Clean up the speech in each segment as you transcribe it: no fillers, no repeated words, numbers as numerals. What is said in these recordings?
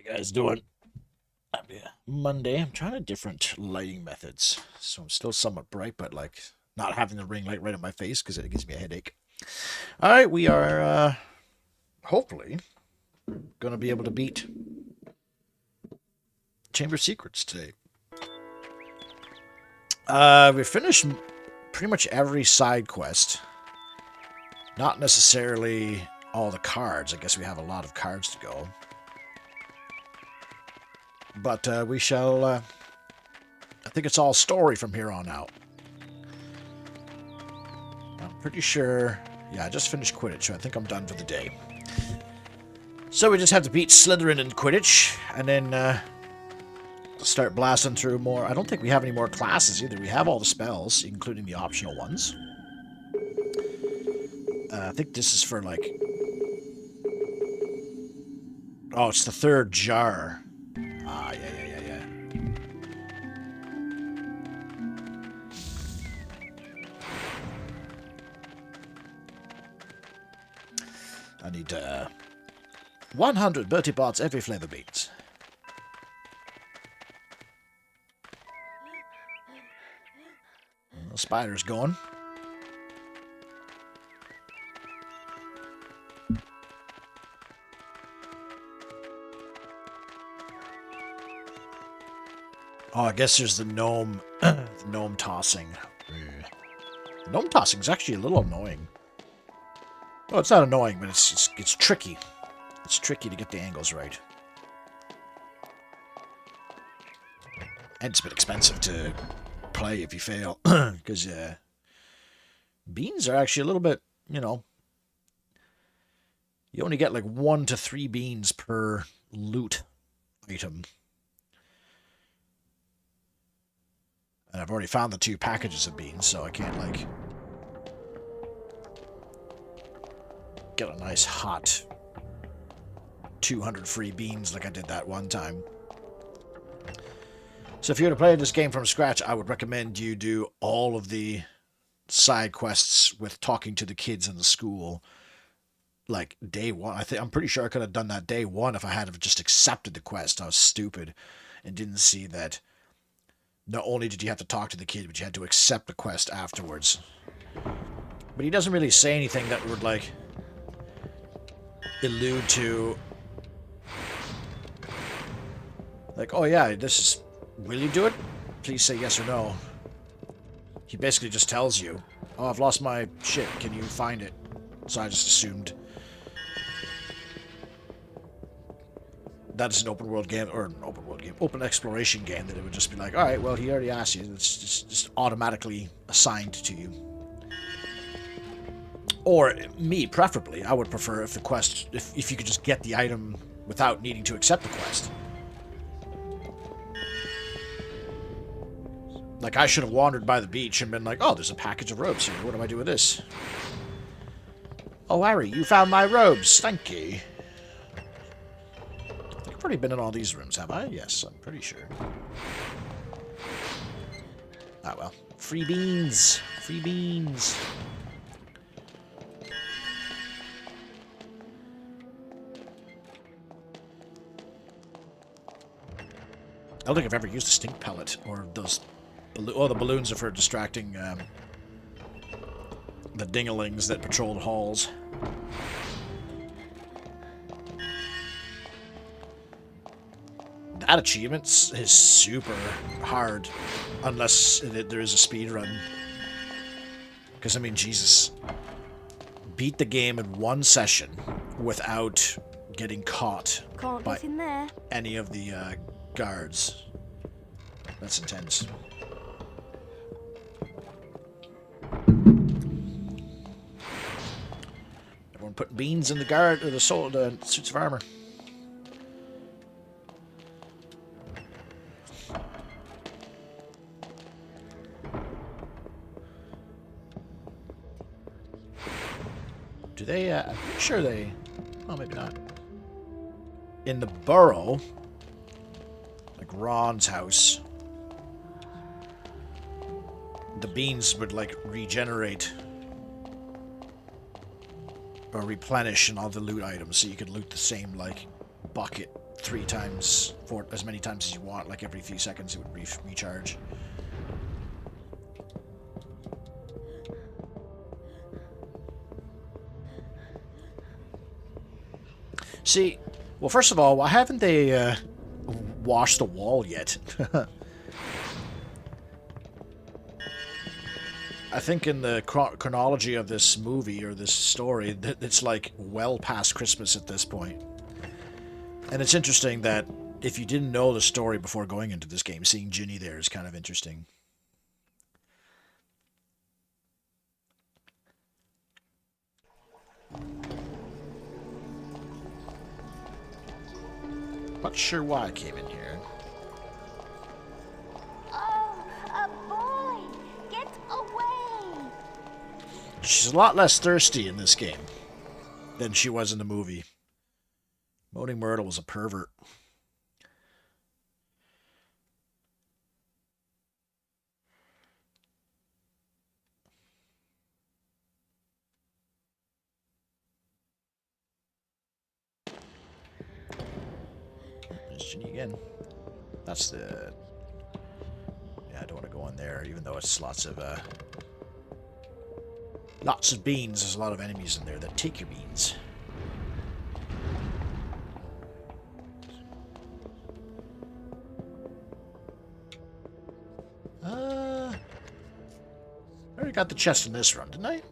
Guys doing? Monday. I'm trying different lighting methods, so I'm still somewhat bright, but like not having the ring light right in my face because it gives me a headache. All right, we are hopefully gonna be able to beat Chamber Secrets today. We finished pretty much every side quest. Not necessarily all the cards. I guess we have a lot of cards to go. But we shall, I think it's all story from here on out. I'm pretty sure, yeah, I just finished Quidditch, so I think I'm done for the day. So we just have to beat Slytherin in Quidditch, and then start blasting through more. I don't think we have any more classes either. We have all the spells, including the optional ones. I think this is for, like... Oh, it's the third jar. Ah, yeah. I need 100 Bertie Bott's every flavor beans. The spider's going. Oh, I guess there's the gnome, the gnome tossing. The gnome tossing is actually a little annoying. Well, it's not annoying, but it's tricky. It's tricky to get the angles right. And it's a bit expensive to play if you fail, because beans are actually a little bit, you know, you only get like 1 to 3 beans per loot item. And I've already found the 2 packages of beans, so I can't, like, get a nice hot 200 free beans like I did that one time. So if you were to play this game from scratch, I would recommend you do all of the side quests with talking to the kids in the school, like day one. I'm pretty sure I could have done that day one if I had just accepted the quest. I was stupid and didn't see that not only did you have to talk to the kid, but you had to accept the quest afterwards. But he doesn't really say anything that would, like, allude to, like, oh yeah, this is, will you do it? Please say yes or no. He basically just tells you, oh, I've lost my shit, can you find it? So I just assumed that's an open world game, or an open world game, open exploration game, that it would just be like, alright, well, he already asked you, it's just automatically assigned to you. Or, me, preferably, I would prefer if the quest, if you could just get the item without needing to accept the quest. Like, I should have wandered by the beach and been like, oh, there's a package of robes here, what do I do with this? Oh, Harry, you found my robes, thank you. I've already been in all these rooms, have I? Yes, I'm pretty sure. Ah, well. Free beans! Free beans! I don't think I've ever used a stink pellet, or those... Oh, the balloons are for distracting the dinglings that patrol the halls. That achievement is super hard, unless there is a speed run. Because, I mean, Jesus. Beat the game in one session without getting caught by any of the guards. That's intense. Everyone put beans in the guard, or the suits of armor. Do they, I'm pretty sure they, oh, maybe not. In the burrow, like Ron's house, the beans would, like, regenerate or replenish in all the loot items, so you could loot the same, like, bucket 3 times, 4, as many times as you want. Like every few seconds it would recharge. See, well, first of all, why haven't they washed the wall yet? I think in the chronology of this movie or this story, it's like well past Christmas at this point. And it's interesting that if you didn't know the story before going into this game, seeing Ginny there is kind of interesting. Not sure why I came in here. Oh, a boy! Get away! She's a lot less thirsty in this game than she was in the movie. Moaning Myrtle was a pervert. There's Ginny again. That's the... Yeah, I don't want to go in there, even though it's lots of beans. There's a lot of enemies in there that take your beans. I already got the chest in this run, didn't I?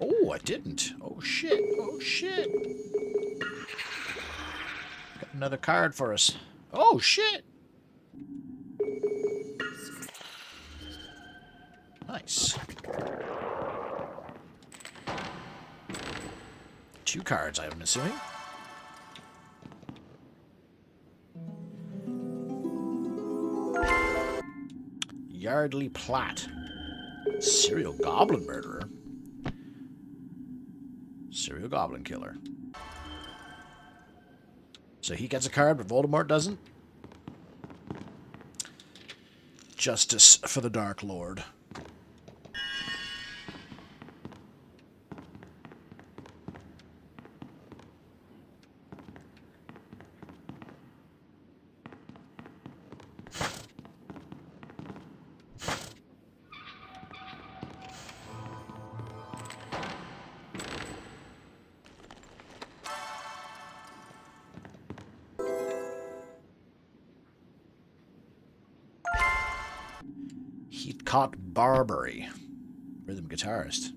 Oh, I didn't. Oh, shit. Oh, shit. Got another card for us. Oh, shit. Nice. 2 cards, I'm assuming. Yardley Platt. Serial Goblin Murderer. Serial Goblin Killer. So he gets a card, but Voldemort doesn't? Justice for the Dark Lord. Heathcote Barbary, rhythm guitarist.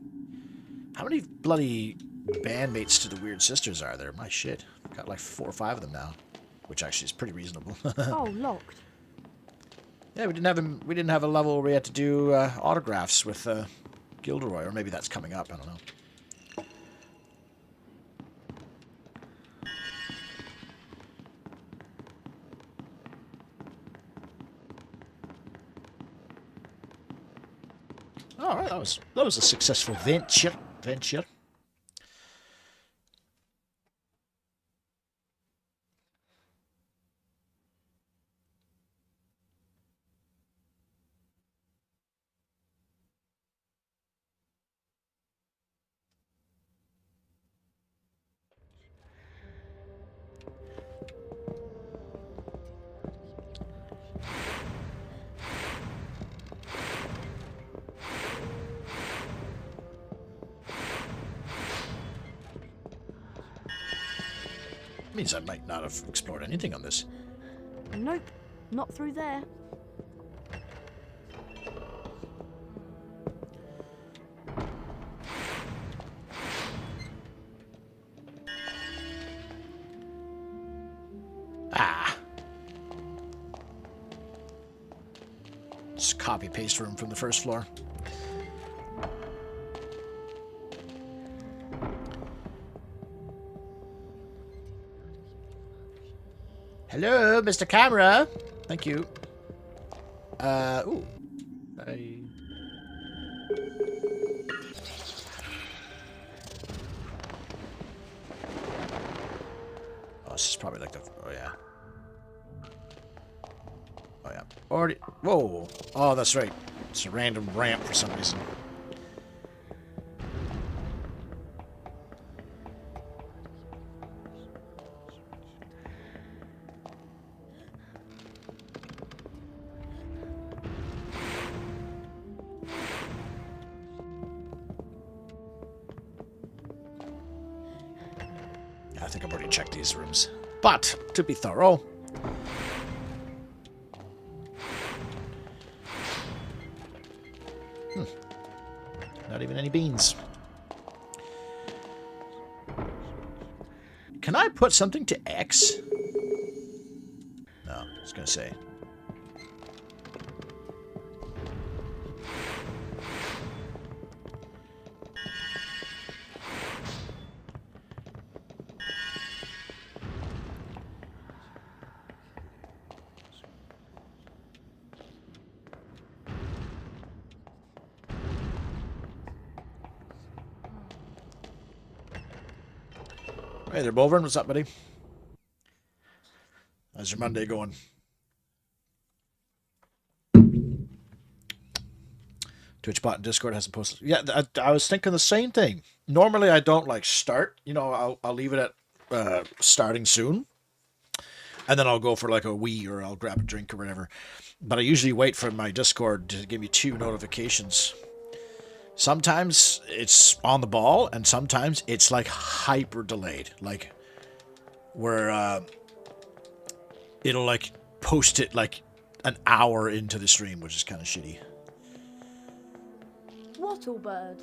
How many bloody bandmates to the Weird Sisters are there? My shit. Got like 4 or 5 of them now, which actually is pretty reasonable. Oh, locked. Yeah, we didn't have a level where we had to do autographs with Gilderoy, or maybe that's coming up. I don't know. All right, that was a successful venture. Means I might not have explored anything on this. Nope, not through there. Ah. Just copy paste room from the first floor. Hello, Mr. Camera. Thank you. Ooh. this is probably like the... Oh, yeah. Oh, yeah. Already... Whoa! Oh, that's right. It's a random ramp for some reason. I think I've already checked these rooms. But, to be thorough... Not even any beans. Can I put something to X? No, I was going to say. Hey there, Bolvern. What's up, buddy? How's your Monday going? Twitchbot and Discord hasn't posted. Yeah, I was thinking the same thing. Normally, I don't like start. You know, I'll leave it at starting soon, and then I'll go for like a wee or I'll grab a drink or whatever. But I usually wait for my Discord to give me 2 notifications. Sometimes it's on the ball, and sometimes it's like hyper delayed, like where it'll like post it like an hour into the stream, which is kind of shitty. Wattlebird.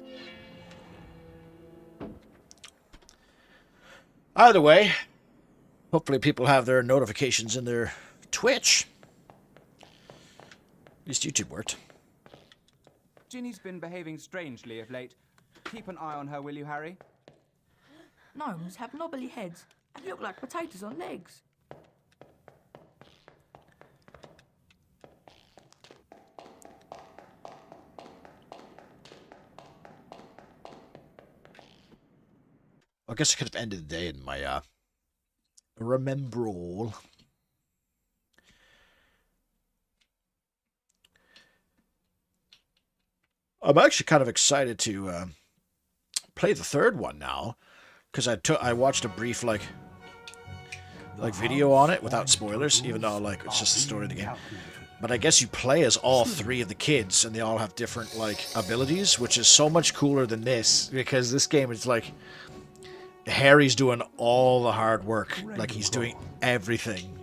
Either way, hopefully people have their notifications in their Twitch. At least YouTube worked. Ginny's been behaving strangely of late. Keep an eye on her, will you, Harry? Gnomes have knobbly heads and look like potatoes on legs. I guess I could have ended the day in my remembrall. I'm actually kind of excited to play the third one now, because I watched a brief like video on it without spoilers, even though like it's just the story of the game. But I guess you play as all 3 of the kids, and they all have different like abilities, which is so much cooler than this, because this game is like Harry's doing all the hard work, like he's doing everything.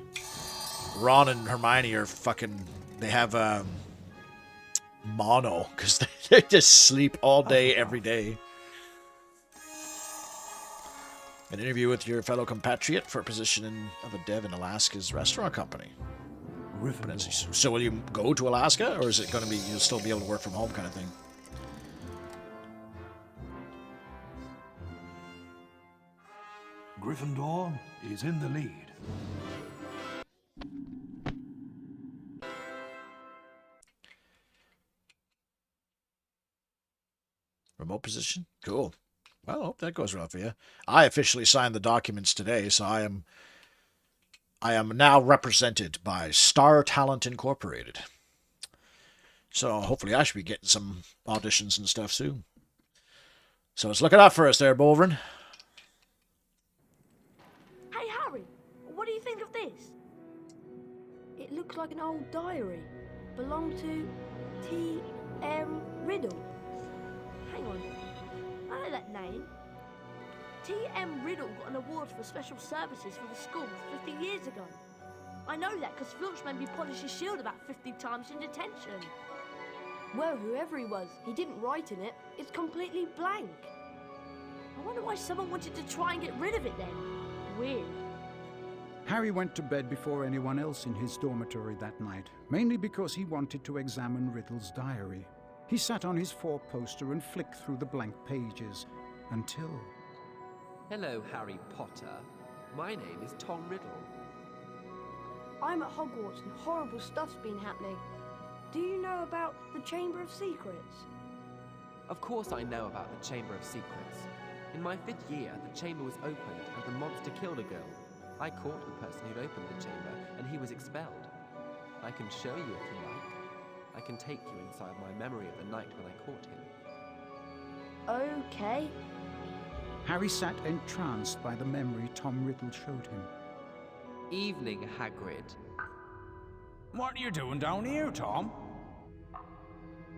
Ron and Hermione are fucking. They have mono, because they just sleep all day, every day. An interview with your fellow compatriot for a position of a dev in Alaska's restaurant company. So will you go to Alaska, or is it going to be you'll still be able to work from home kind of thing? Gryffindor is in the lead. Remote position? Cool. Well, I hope that goes well for you. I officially signed the documents today, so I am now represented by Star Talent Incorporated. So hopefully I should be getting some auditions and stuff soon. So it's looking up for us there, Bolvern. Hey, Harry, what do you think of this? It looks like an old diary. Belonged to T.M. Riddle. Hang on. I know that name. T.M. Riddle got an award for special services for the school 50 years ago. I know that because Filch made me polish his shield about 50 times in detention. Well, whoever he was, he didn't write in it. It's completely blank. I wonder why someone wanted to try and get rid of it then. Weird. Harry went to bed before anyone else in his dormitory that night, mainly because he wanted to examine Riddle's diary. He sat on his 4-poster and flicked through the blank pages, until... Hello, Harry Potter. My name is Tom Riddle. I'm at Hogwarts and horrible stuff's been happening. Do you know about the Chamber of Secrets? Of course I know about the Chamber of Secrets. In my 5th year, the chamber was opened and the monster killed a girl. I caught the person who'd opened the chamber, and he was expelled. I can show you if you like. I can take you inside my memory of the night when I caught him. Okay. Harry sat entranced by the memory Tom Riddle showed him. Evening, Hagrid. What are you doing down here, Tom?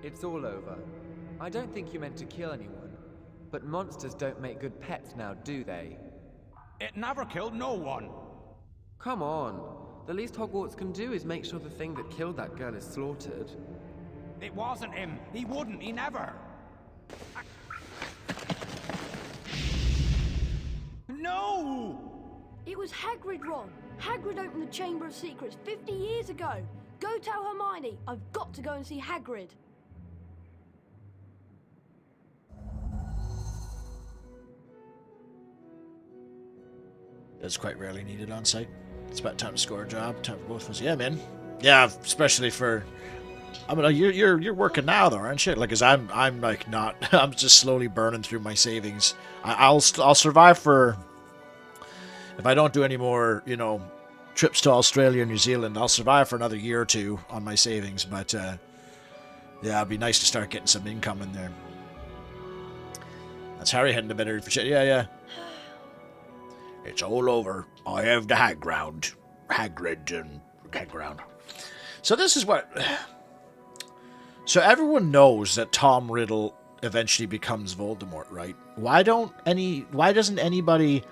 It's all over. I don't think you meant to kill anyone, but monsters don't make good pets now, do they? It never killed no one. Come on. The least Hogwarts can do is make sure the thing that killed that girl is slaughtered. It wasn't him. He wouldn't. He never. No! It was Hagrid, Ron. Hagrid opened the Chamber of Secrets 50 years ago. Go tell Hermione. I've got to go and see Hagrid. That's quite rarely needed on site. It's about time to score a job. Time for both of us. Yeah, man. Yeah, especially for. I mean, you're working now though, aren't you? Like, 'cause I'm like not. I'm just slowly burning through my savings. I'll survive for. If I don't do any more, trips to Australia and New Zealand, I'll survive for another year or two on my savings. But yeah, it'd be nice to start getting some income in there. That's Harry heading to bed for shit. Yeah. It's all over. I have the Hagrid and Hagrid. So this is what. So everyone knows that Tom Riddle eventually becomes Voldemort, right? Why doesn't anybody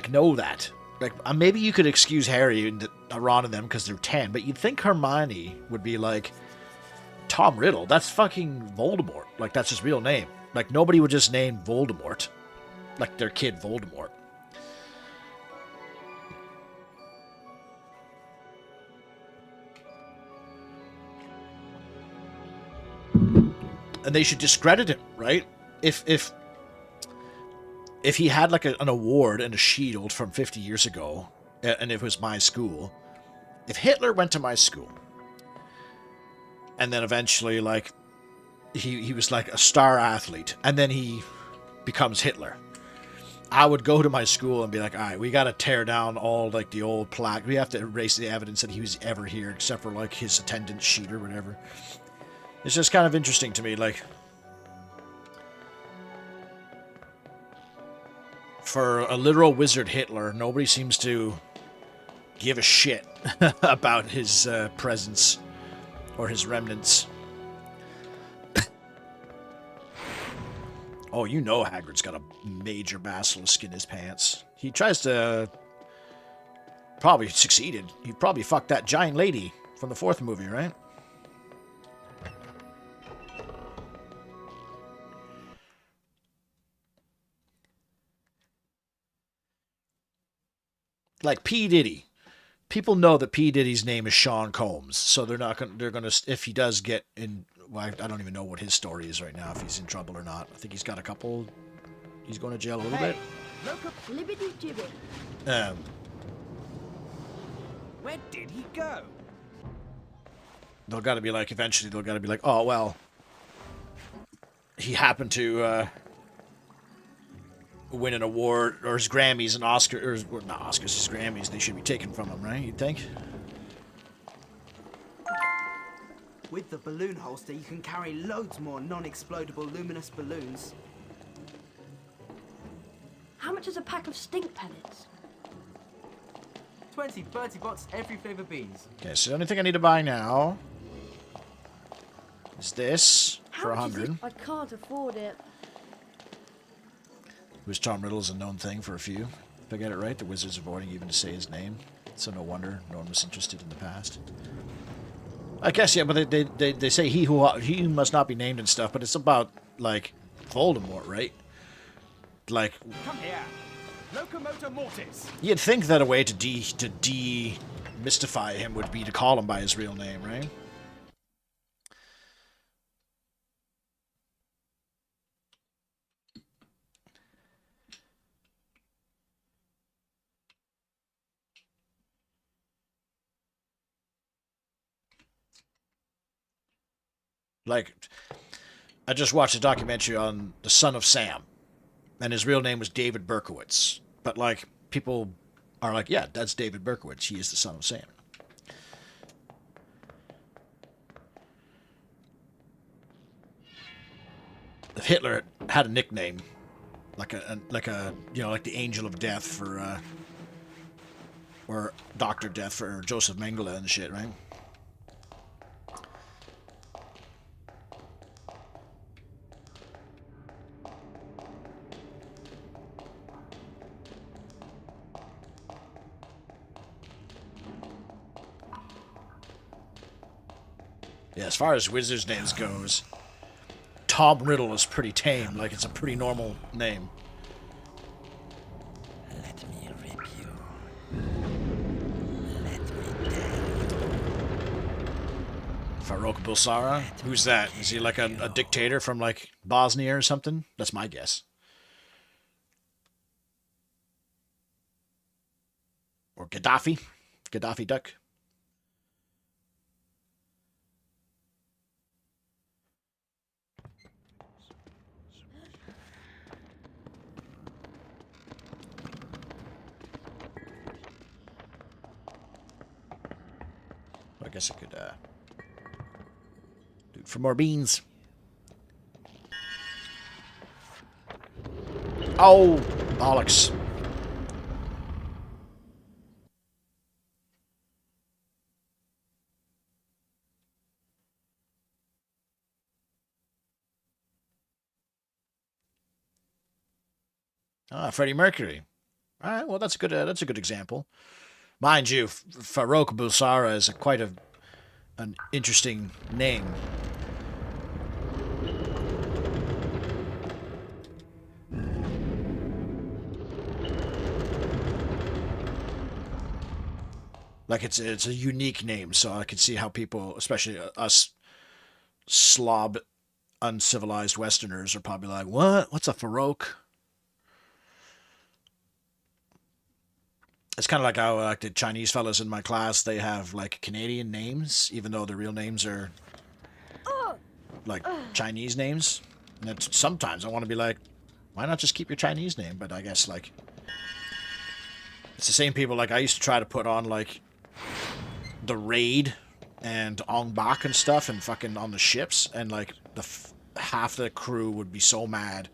know that? Like, maybe you could excuse Harry and Ron and them because they're 10, but you'd think Hermione would be like, Tom Riddle, that's fucking Voldemort. Like, that's his real name. Like, nobody would just name Voldemort, like their kid Voldemort. And they should discredit him, right? If he had like an award and a shield from 50 years ago, and it was my school, if Hitler went to my school, and then eventually he was like a star athlete, and then he becomes Hitler, I would go to my school and be like, all right, we got to tear down all like the old plaque. We have to erase the evidence that he was ever here, except for like his attendance sheet or whatever. It's just kind of interesting to me, like, for a literal wizard Hitler, nobody seems to give a shit about his presence or his remnants. Oh, Hagrid's got a major basilisk in his pants. He tries to... Probably succeeded. He probably fucked that giant lady from the 4th movie, right? Like P. Diddy. People know that P. Diddy's name is Sean Combs, so they're gonna, if he does get in, well, I don't even know what his story is right now, if he's in trouble or not. I think he's got a couple, he's going to jail a little bit. Libbity gibbet. Where did he go? They'll gotta be like, eventually they'll gotta be like, oh, well, he happened to, win an award, or his Grammys and Oscars, or not Oscars, his Grammys, they should be taken from him, right? You'd think? With the balloon holster, you can carry loads more non-explodable luminous balloons. How much is a pack of stink pellets? 20 Bertie Bott's every flavour beans. Okay, so the only thing I need to buy now is this for How much is 100. it? I can't afford it. Who's Tom Riddle is a known thing for a few. If I get it right, the wizard's avoiding even to say his name. So no wonder no one was interested in the past. I guess, yeah, but they say he must not be named and stuff, but it's about, like, Voldemort, right? Like... Come here. Locomotor Mortis. You'd think that a way to demystify him would be to call him by his real name, right? Like, I just watched a documentary on the son of Sam, and his real name was David Berkowitz. But, like, people are like, yeah, that's David Berkowitz. He is the son of Sam. If Hitler had a nickname, like the Angel of Death for, or Doctor Death for Joseph Mengele and shit, right? Yeah, as far as wizards' names goes, Tom Riddle is pretty tame. Like, it's a pretty normal name. Let me rip you. Let me tear Farouk Bulsara? Who's that? Is he like a dictator from, like, Bosnia or something? That's my guess. Or Gaddafi? Gaddafi Duck? I guess I could, do it for more beans. Oh, bollocks. Ah, Freddie Mercury. All right, well, that's a good example. Mind you, Farouk Bulsara is quite an interesting name. Like, it's a unique name, so I can see how people, especially us slob, uncivilized Westerners, are probably like, "What? What's a Farouk?" It's kind of like how like the Chinese fellas in my class, they have like Canadian names, even though their real names are like Chinese names. And that's, sometimes I want to be like, why not just keep your Chinese name? But I guess like it's the same people. Like I used to try to put on like the Raid and Ong Bak and stuff, and fucking on the ships, and like half the crew would be so mad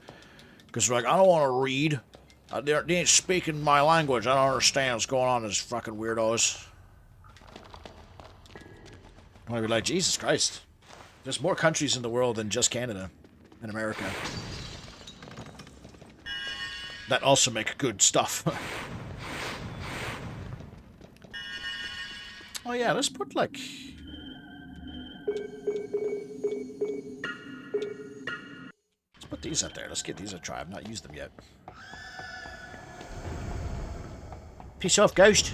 because like, I don't want to read. They ain't speaking my language. I don't understand what's going on, these fucking weirdos. I want to be like, Jesus Christ. There's more countries in the world than just Canada and America that also make good stuff. Oh yeah, let's put like... Let's put these up there. Let's get these a try. I've not used them yet. Piss off, ghost.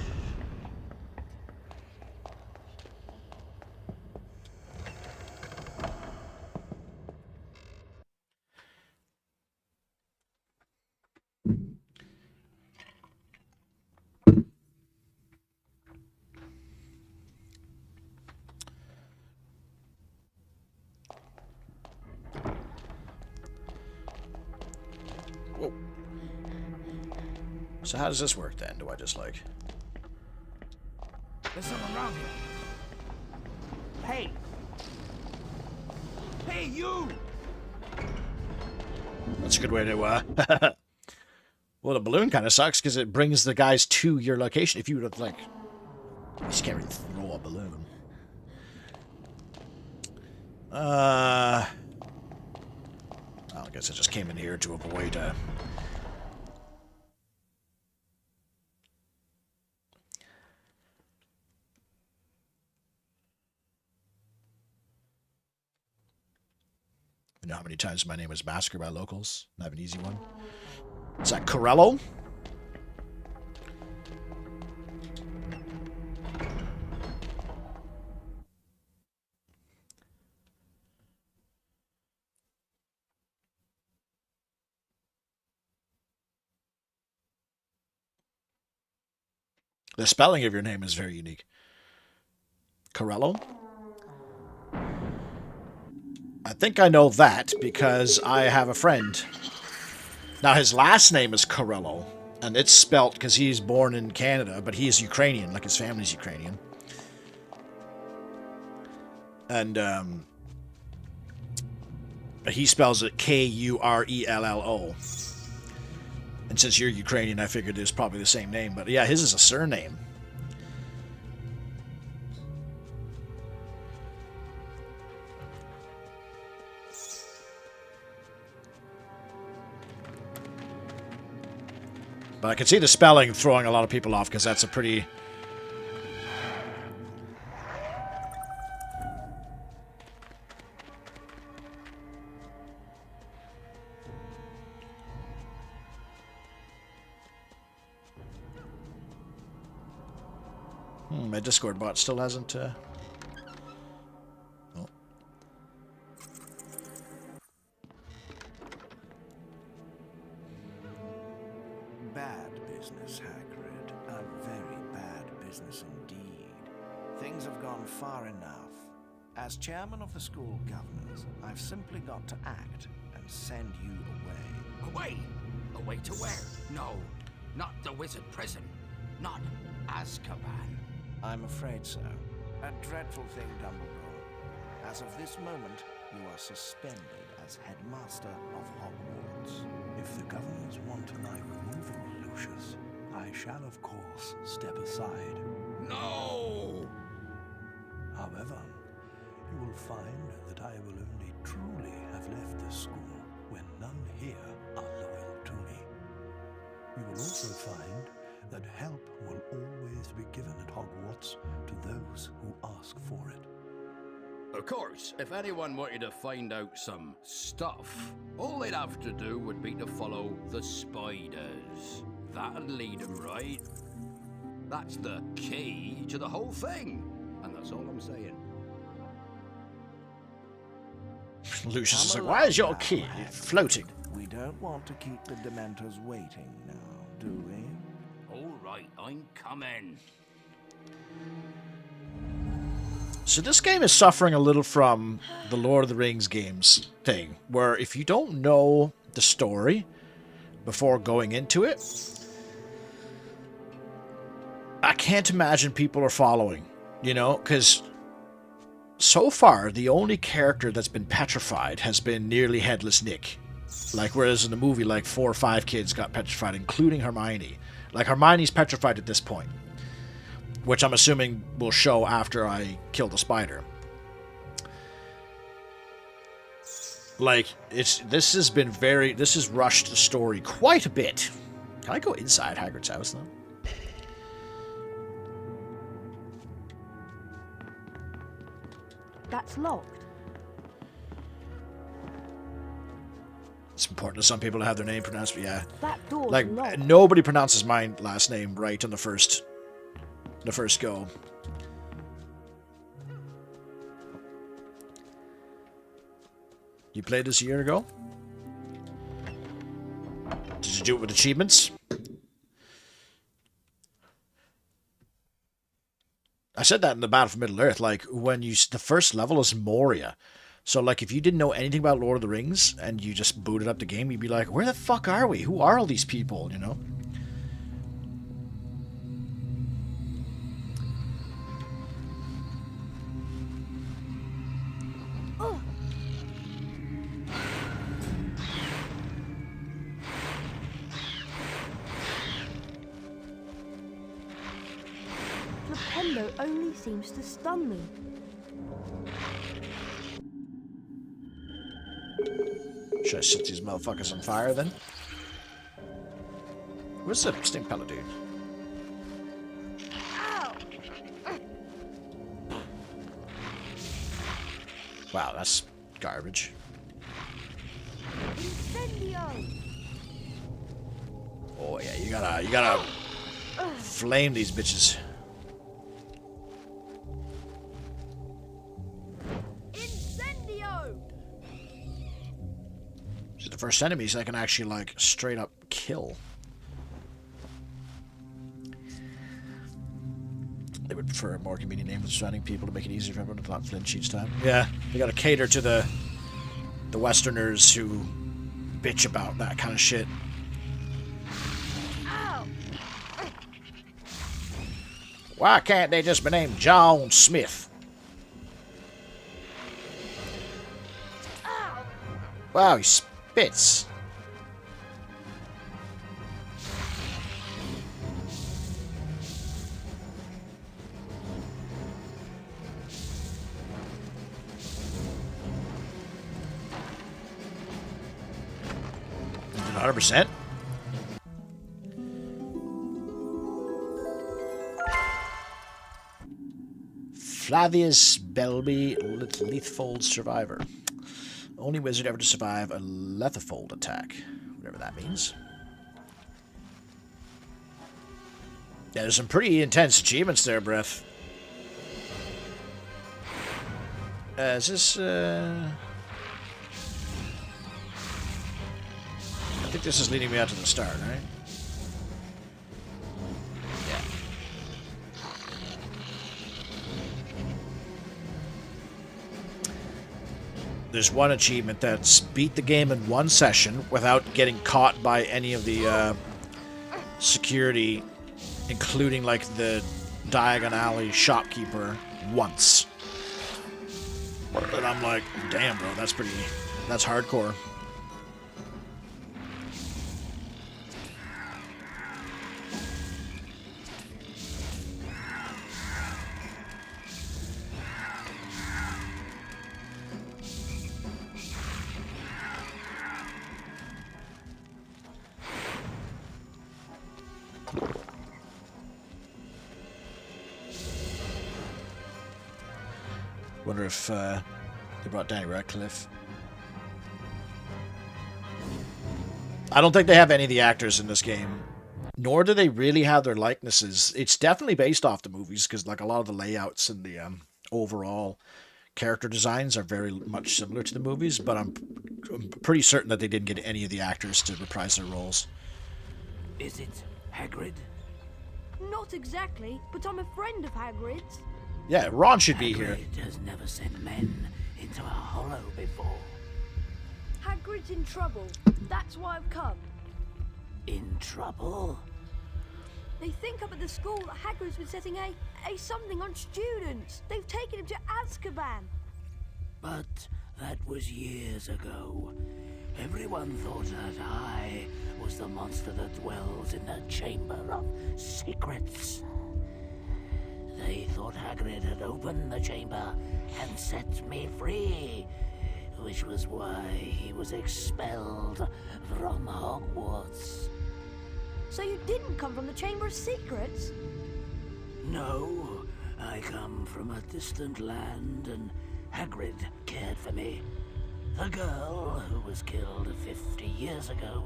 Whoa. So how does this work then? Do I just like... There's someone around here. Hey! Hey, you! That's a good way to, Well, the balloon kind of sucks because it brings the guys to your location. If you would have, like... You just can't really throw a balloon. I guess I just came in here to avoid, You know how many times my name was massacred by locals? I have an easy one. Is that Corello? The spelling of your name is very unique. Corello? I think I know that because I have a friend. Now, his last name is Corello, And it's spelt because he's born in Canada, but he's Ukrainian, like his family's Ukrainian. And he spells it Kurello. And since you're Ukrainian, I figured it was probably the same name. But yeah, his is a surname. But I can see the spelling throwing a lot of people off because that's a pretty... my Discord bot still hasn't... Oh. Bad business, Hagrid. A very bad business indeed. Things have gone far enough. As chairman of the school governors, I've simply got to act and send you away. Away? Away to where? No, not the wizard prison. Not Azkaban. I'm afraid so. A dreadful thing, Dumbledore. As of this moment, you are suspended as headmaster of Hogwarts. If the governors want my removal, Lucius, I shall of course step aside. No! However, you will find that I will only truly have left this school when none here are loyal to me. You will also find that help will always be given at Hogwarts to those who ask for it. Of course, if anyone wanted to find out some stuff, all they'd have to do would be to follow the spiders. That'd lead them right. That's the key to the whole thing. And that's all I'm saying. Lucius is like, why is your key floating? We don't want to keep the Dementors waiting now, do we? All right, I'm coming. So this game is suffering a little from the Lord of the Rings games thing, where if you don't know the story before going into it, I can't imagine people are following, you know, because so far the only character that's been petrified has been nearly Headless Nick. Like, whereas in the movie, like 4 or 5 kids got petrified, including Hermione. Like, Hermione's petrified at this point, which I'm assuming will show after I kill the spider. Like, this has rushed the story quite a bit. Can I go inside Hagrid's house now? That's locked. It's important to some people to have their name pronounced, but yeah. That door's like, locked. nobody pronounces my last name right on the first go. You played this a year ago? Did you do it with achievements? I said that in the Battle for Middle-earth, like, when the first level is Moria. So, like, if you didn't know anything about Lord of the Rings, and you just booted up the game, you'd be like, where the fuck are we? Who are all these people, you know? Flipendo only seems to stun me. Should I set these motherfuckers on fire then? Where's the stink pellet dude? Wow, that's garbage. Incendio! Oh yeah, you gotta flame these bitches. Incendio! These are the first enemies I can actually, like, straight up kill. They would prefer a more convenient name for surrounding people to make it easier for everyone to not flinch each time. Yeah, they gotta cater to the Westerners who bitch about that kind of shit. Ow! Why can't they just be named John Smith? Wow, he spits. %. Flavius Belby, Lethofold Survivor. Only wizard ever to survive a Lethofold attack. Whatever that means. Yeah, there's some pretty intense achievements there, Breath. Is this, I think this is leading me out to the start, right? Yeah. There's one achievement that's beat the game in one session without getting caught by any of the security, including like the Diagon Alley shopkeeper once. And I'm like, damn, bro, that's hardcore. Wonder if they brought Danny Radcliffe. I don't think they have any of the actors in this game, nor do they really have their likenesses. It's definitely based off the movies because, like, a lot of the layouts and the overall character designs are very much similar to the movies. But I'm pretty certain that they didn't get any of the actors to reprise their roles. Is it Hagrid? Not exactly, but I'm a friend of Hagrid's. Yeah, Ron should be here. Hagrid has never sent men into a hollow before. Hagrid's in trouble. That's why I've come. In trouble? They think up at the school that Hagrid's been setting a something on students. They've taken him to Azkaban. But that was years ago. Everyone thought that I was the monster that dwells in the Chamber of Secrets. They thought Hagrid had opened the chamber and set me free, which was why he was expelled from Hogwarts. So you didn't come from the Chamber of Secrets? No, I come from a distant land and Hagrid cared for me. The girl who was killed 50 years ago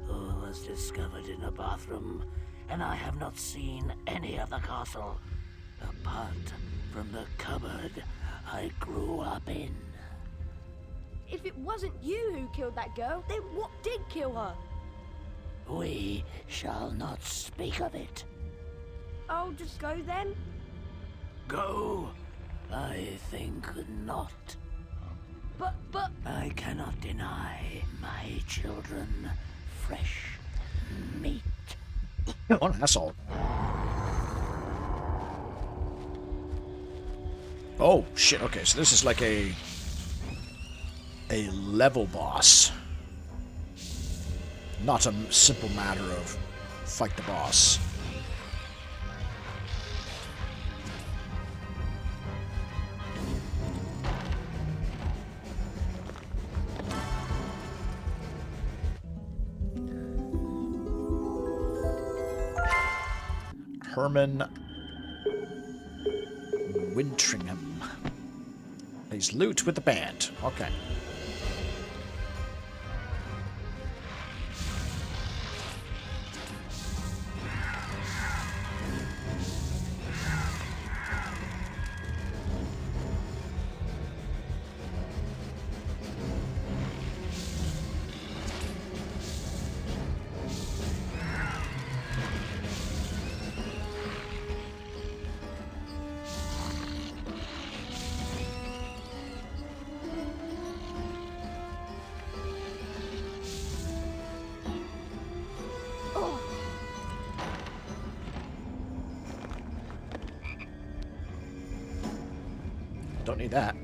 was discovered in a bathroom, and I have not seen any of the castle, apart from the cupboard I grew up in. If it wasn't you who killed that girl, then what did kill her? We shall not speak of it. I'll just go then? Go? I think not. But... I cannot deny my children fresh meat. What an asshole. Oh, shit. Okay, so this is like a level boss. Not a simple matter of fight the boss. Herman Wintringham. Plays lute with the band. Okay. don't need that.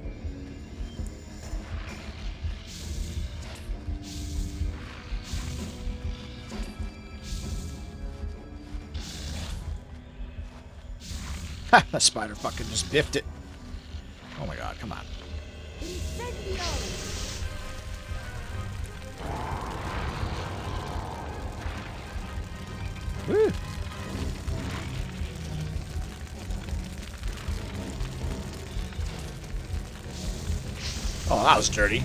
Ha! That spider fucking just biffed it. Oh my god, come on. Woo! Oh, that was dirty.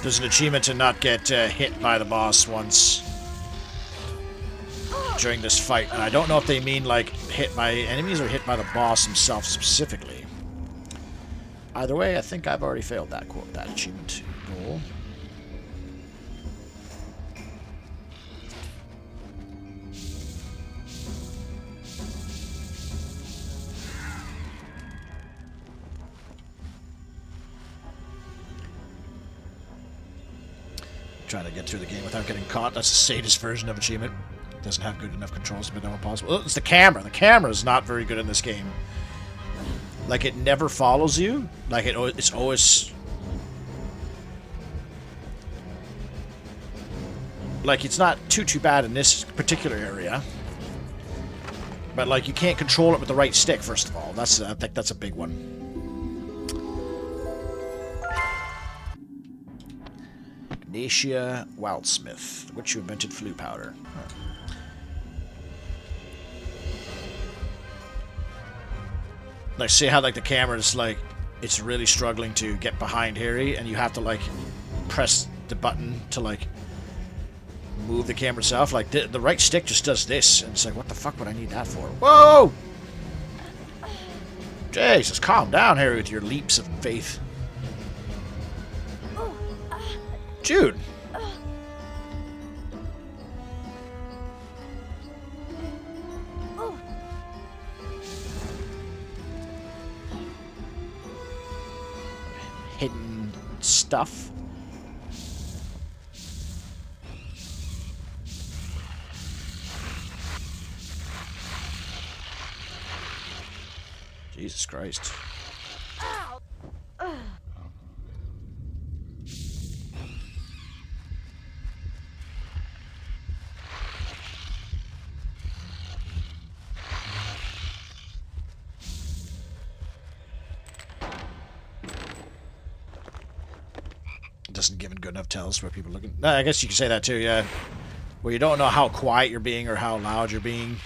There's an achievement to not get hit by the boss once during this fight, and I don't know if they mean like hit by enemies or hit by the boss himself specifically. Either way, I think I've already failed that achievement goal. Trying to get through the game without getting caught. That's the sadist version of achievement. Doesn't have good enough controls to be done impossible. Oh, it's the camera. The camera is not very good in this game. Like, it never follows you. Like, it's always... Like, it's not too bad in this particular area. But, like, you can't control it with the right stick, first of all. I think that's a big one. Ignatia Wildsmith, which you invented flue powder. Huh. Like, see how, like, the camera's, like, it's really struggling to get behind Harry, and you have to, like, press the button to, like, move the camera itself. Like, the right stick just does this, and it's like, what the fuck would I need that for? Whoa! Jesus, calm down, Harry, with your leaps of faith. Jude! Hidden stuff. Jesus Christ. Doesn't give good enough tells where people are looking. I guess you could say that too, yeah. Where you don't know how quiet you're being or how loud you're being.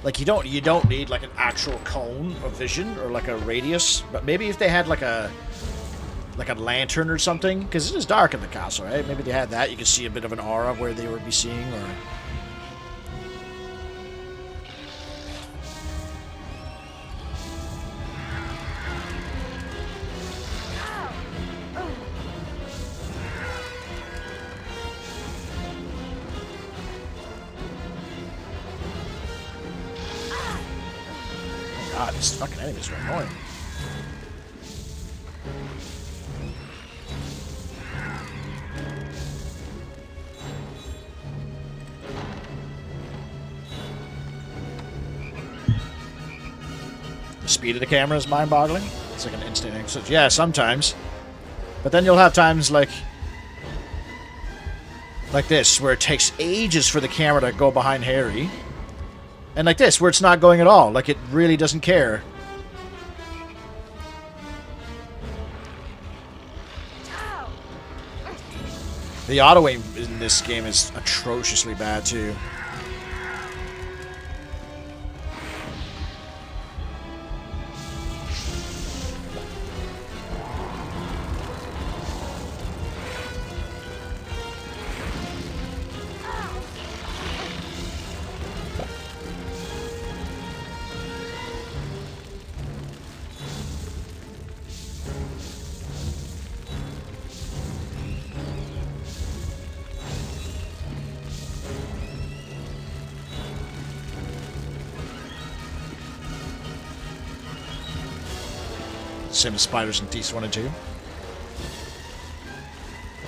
Like, you don't need like an actual cone of vision or like a radius, but maybe if they had like a lantern or something, because it is dark in the castle, right? Maybe they had that, you could see a bit of an aura where they would be seeing, or... God, these fucking enemies are annoying. The speed of the camera is mind-boggling. It's like an instant exit. Yeah, sometimes. But then you'll have times like this, where it takes ages for the camera to go behind Harry. And like this, where it's not going at all. Like, it really doesn't care. The auto-aim in this game is atrociously bad, too. Same as spiders in Beast 1 and 2.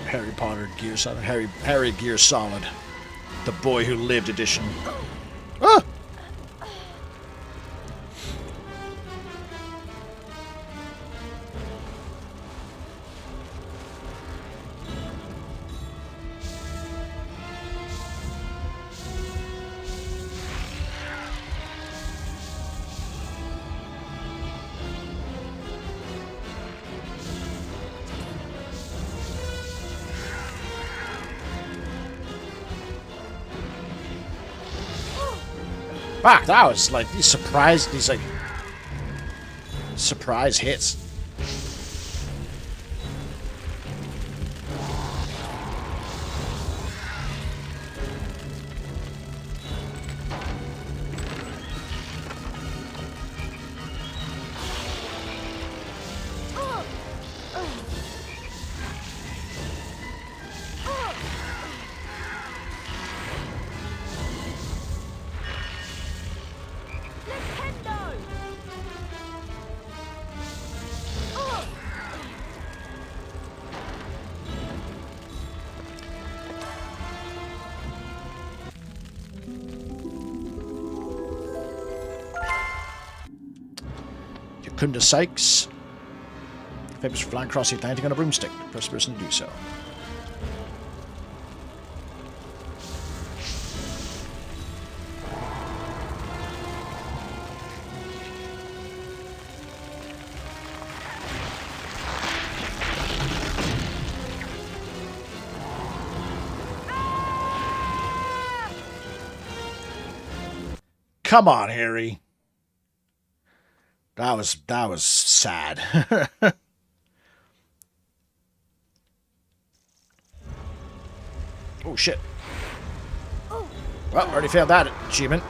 Harry Potter Gear Solid. Harry Gear Solid. The Boy Who Lived edition. Ah! Fuck, that was like these like surprise hits. Kunda Sykes, famous for flying across the Atlantic on a broomstick. First person to do so. Come on, Harry. That was sad. Oh shit. Well, already failed that achievement.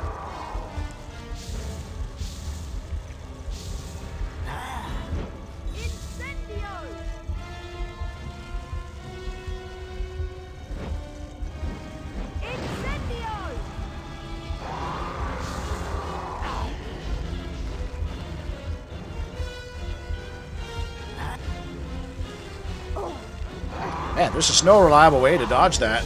Man, there's just no reliable way to dodge that.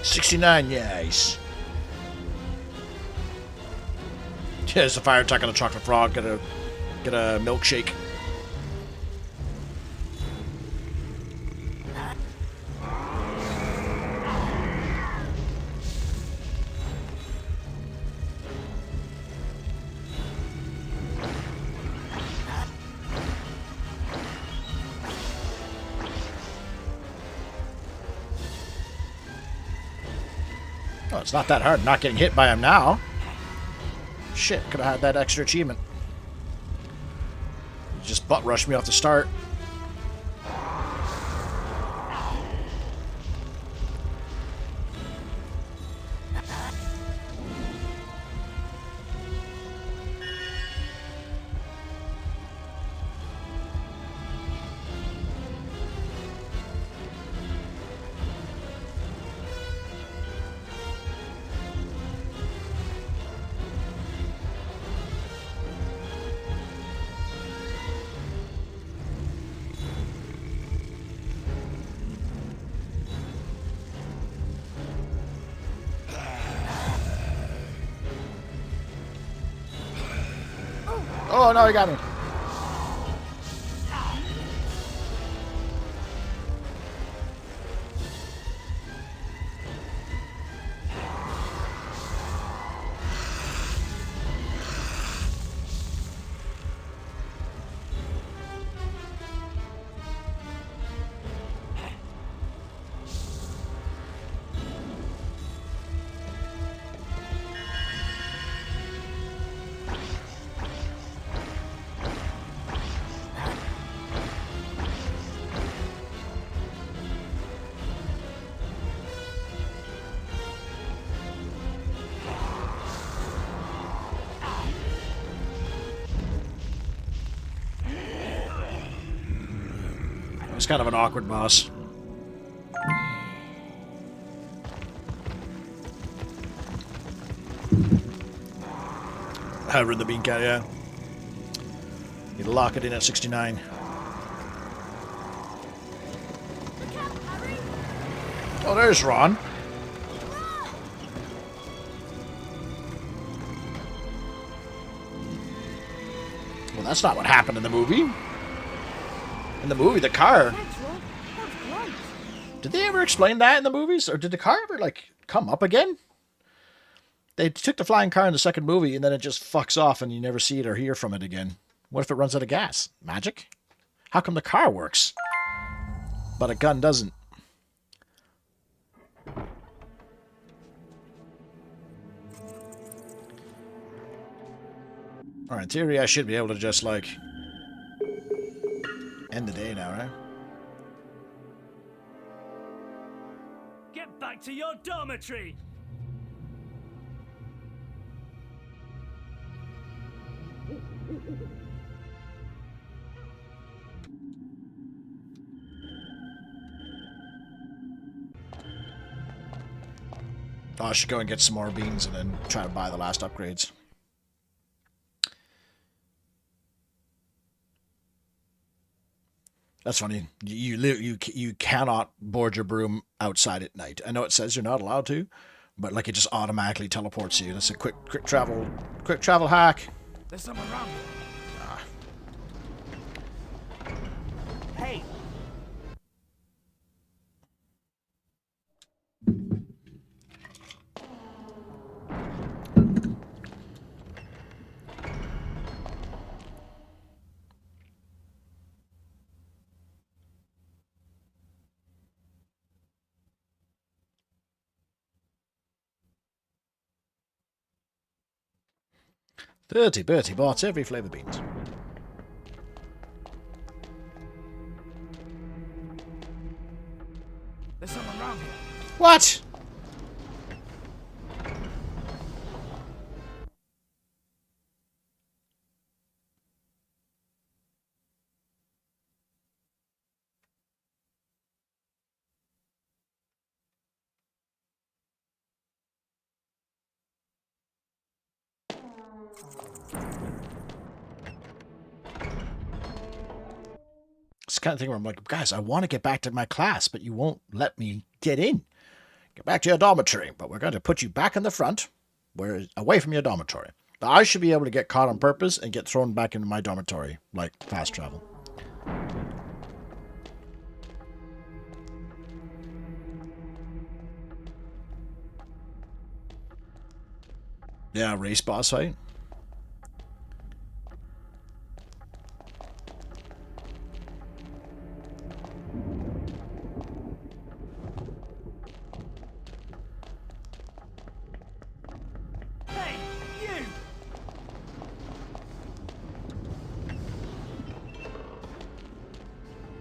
$69, yes. There's a fire attack on a chocolate frog. Get a milkshake. Well, it's not that hard not getting hit by him now. Shit, could have had that extra achievement. You just butt rushed me off the start. Oh no, he got me. It's kind of an awkward boss. Hybrid the bean cat, yeah. You lock it in at 69. Oh, there's Ron. Well, that's not what happened in the movie. In the movie, the car... Did they ever explain that in the movies? Or did the car ever, like, come up again? They took the flying car in the second movie, and then it just fucks off, and you never see it or hear from it again. What if it runs out of gas? Magic? How come the car works, but a gun doesn't? Alright, in theory, I should be able to just, like... end the day now, right? Get back to your dormitory! Oh, I should go and get some more beans and then try to buy the last upgrades. That's funny. You cannot board your broom outside at night. I know it says you're not allowed to, but like it just automatically teleports you. That's a quick travel hack. There's someone around here. Hey. Bertie bought every flavour beans. There's someone around here. What? It's the kind of thing where I'm like, guys, I want to get back to my class, but you won't let me get in. Get back to your dormitory, but we're going to put you back in the front, where away from your dormitory. Now, I should be able to get caught on purpose and get thrown back into my dormitory, like fast travel. Yeah, race boss fight.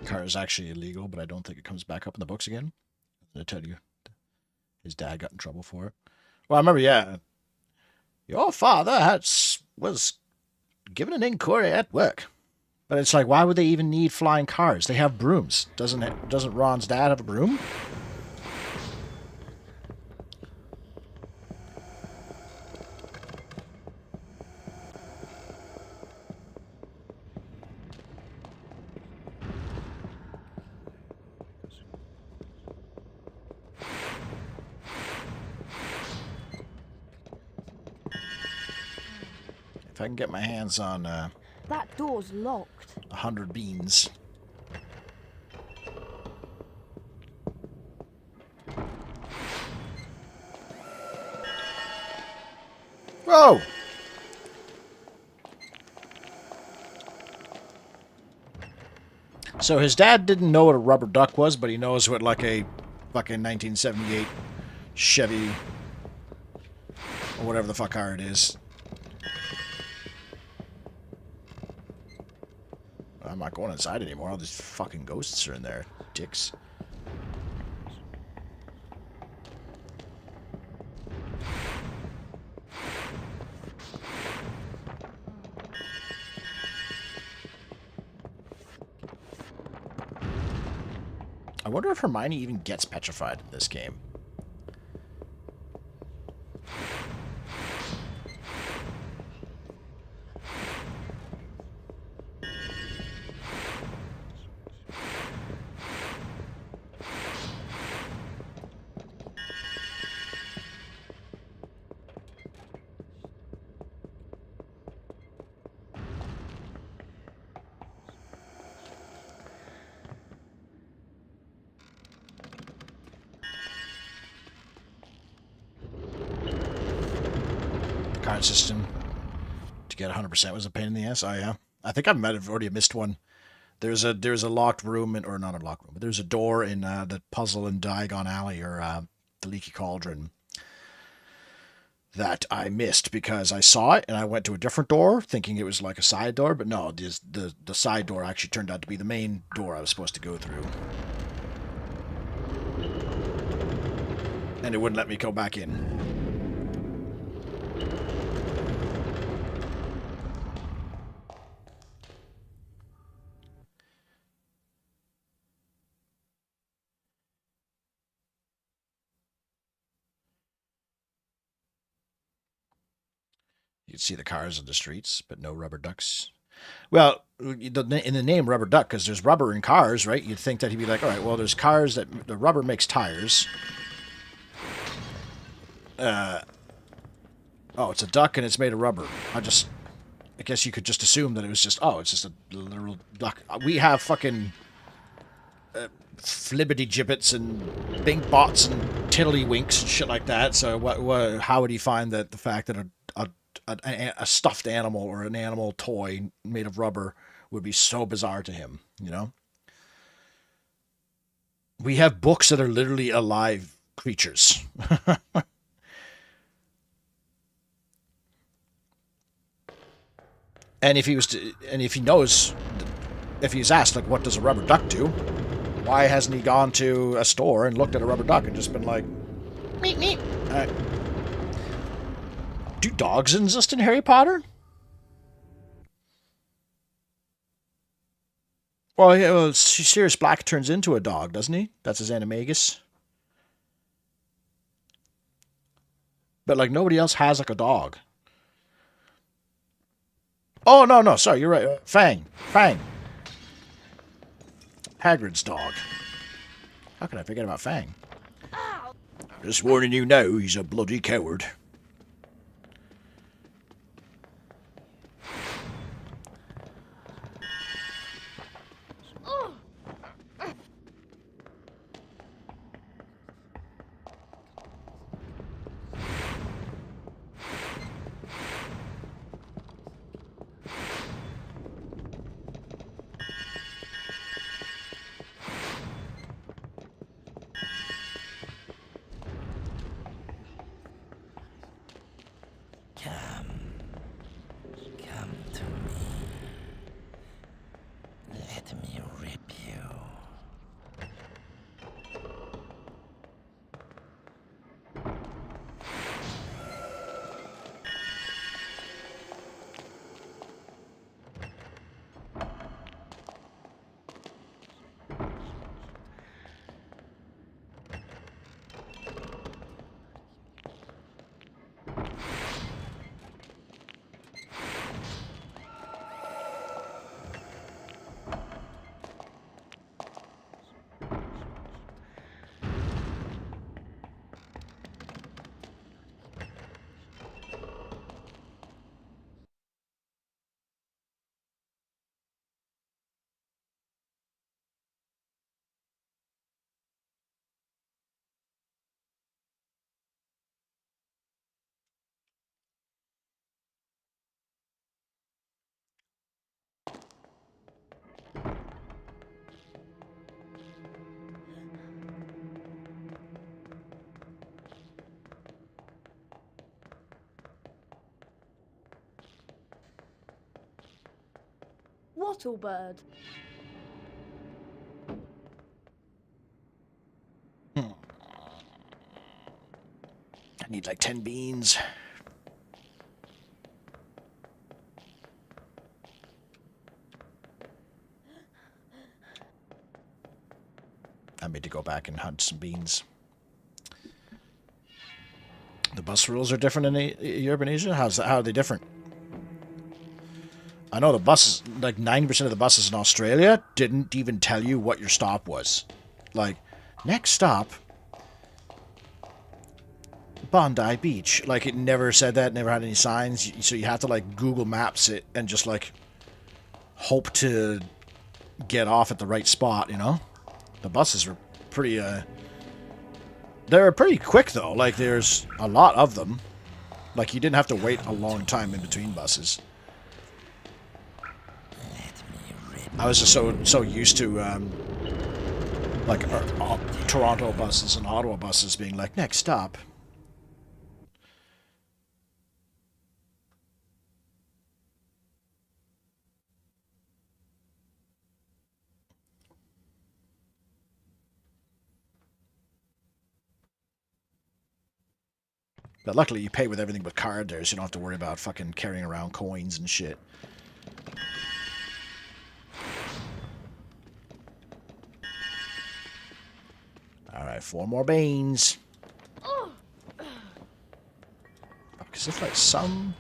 car is actually illegal, but I don't think it comes back up in the books again. I tell you, his dad got in trouble for it. Well, I remember, yeah, your father was given an inquiry at work. But it's like, why would they even need flying cars? They have brooms. Doesn't Ron's dad have a broom? If I can get my hands on That door's locked. 100 beans. Whoa! So his dad didn't know what a rubber duck was, but he knows what like a fucking 1978 Chevy or whatever the fuck car it is. I'm not going inside anymore. All these fucking ghosts are in there. Dicks. I wonder if Hermione even gets petrified in this game. Card system to get 100% was a pain in the ass. Oh yeah, I think I might have already missed one. There's a locked room or not a locked room, but there's a door in the puzzle in Diagon Alley or the Leaky Cauldron that I missed because I saw it and I went to a different door thinking it was like a side door, but no, the side door actually turned out to be the main door I was supposed to go through. And it wouldn't let me go back in. You can see the cars on the streets, but no rubber ducks. Well, in the name rubber duck, because there's rubber in cars, right? You'd think that he'd be like, all right, well, there's cars that the rubber makes tires. Oh, it's a duck and it's made of rubber. I guess you could just assume that it was just, oh, it's just a literal duck. We have fucking flibbity gibbets and bink bots and tiddlywinks and shit like that. So how would he find that the fact that a stuffed animal or an animal toy made of rubber would be so bizarre to him, you know? We have books that are literally alive creatures. And if he's asked, like, what does a rubber duck do? Why hasn't he gone to a store and looked at a rubber duck and just been like, meep, meep? Do dogs exist in Harry Potter? Well, yeah, well, Sirius Black turns into a dog, doesn't he? That's his animagus. But, like, nobody else has, like, a dog. Oh, no, sorry, you're right. Fang. Hagrid's dog. How could I forget about Fang? Just warning you now, he's a bloody coward. Wattlebird. I need like 10 beans. I need to go back and hunt some beans. The bus rules are different in Urban Asia? How are they different? I know the buses, like 90% of the buses in Australia didn't even tell you what your stop was. Like, next stop, Bondi Beach. Like, it never said that, never had any signs. So you have to, like, Google Maps it and just, like, hope to get off at the right spot, you know? The buses were pretty, they're pretty quick, though. Like, there's a lot of them. Like, you didn't have to wait a long time in between buses. I was just so used to, like, Toronto buses and Ottawa buses being like, next stop. But luckily, you pay with everything with card there, so you don't have to worry about fucking carrying around coins and shit. Alright, 4 more beans. Because if, like, some...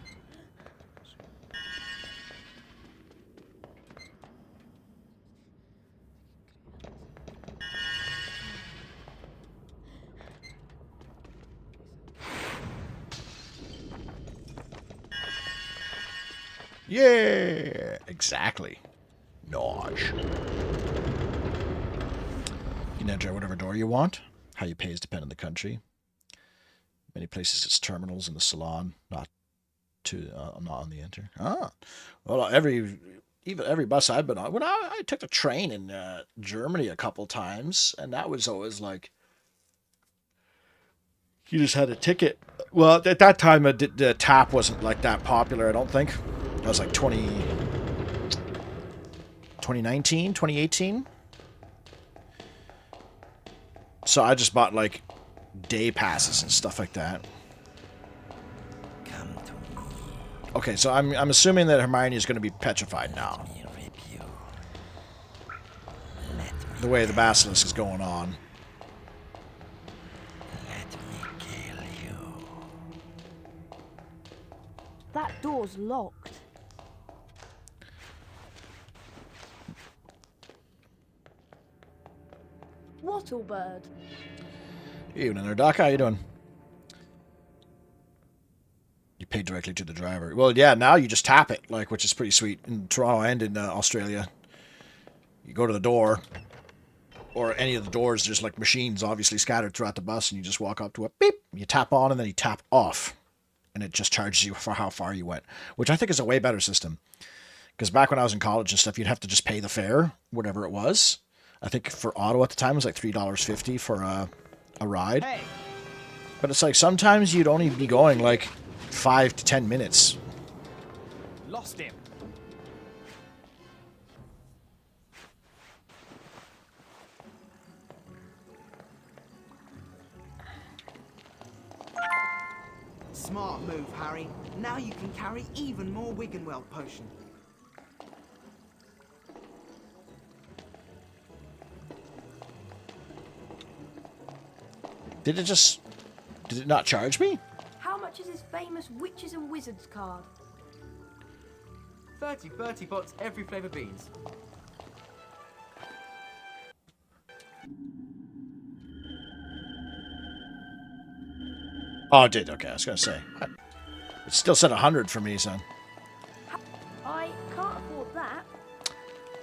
Yeah, exactly. Notch. You can enter whatever door you want. How you pay is dependent on the country. Many places it's terminals in the salon, not on the enter. Ah, well, every bus I've been on. When I took the train in Germany a couple times, and that was always like you just had a ticket. Well, at that time, the tap wasn't like that popular. I don't think. That was like 2019, 2018. So I just bought like day passes and stuff like that. Come to me. Okay, so I'm assuming that Hermione is going to be petrified now. The way the basilisk is going on. Let me kill you. That door's locked. Wattlebird. Evening there, Doc. How you doing? You pay directly to the driver. Well, yeah, now you just tap it, like, which is pretty sweet in Toronto and in Australia. You go to the door, or any of the doors, there's like machines obviously scattered throughout the bus, and you just walk up to a beep, you tap on, and then you tap off, and it just charges you for how far you went, which I think is a way better system. Because back when I was in college and stuff, you'd have to just pay the fare, whatever it was. I think for Ottawa at the time it was like $3.50 for a ride. Hey. But it's like sometimes you'd only be going like 5 to 10 minutes. Lost him. Smart move, Harry. Now you can carry even more Wiggenweld potion. Did it not charge me? How much is this famous Witches and Wizards card? 30 pots, every flavour beans. Oh, it did. Okay, I was going to say. It still said 100 for me, son. I can't afford that.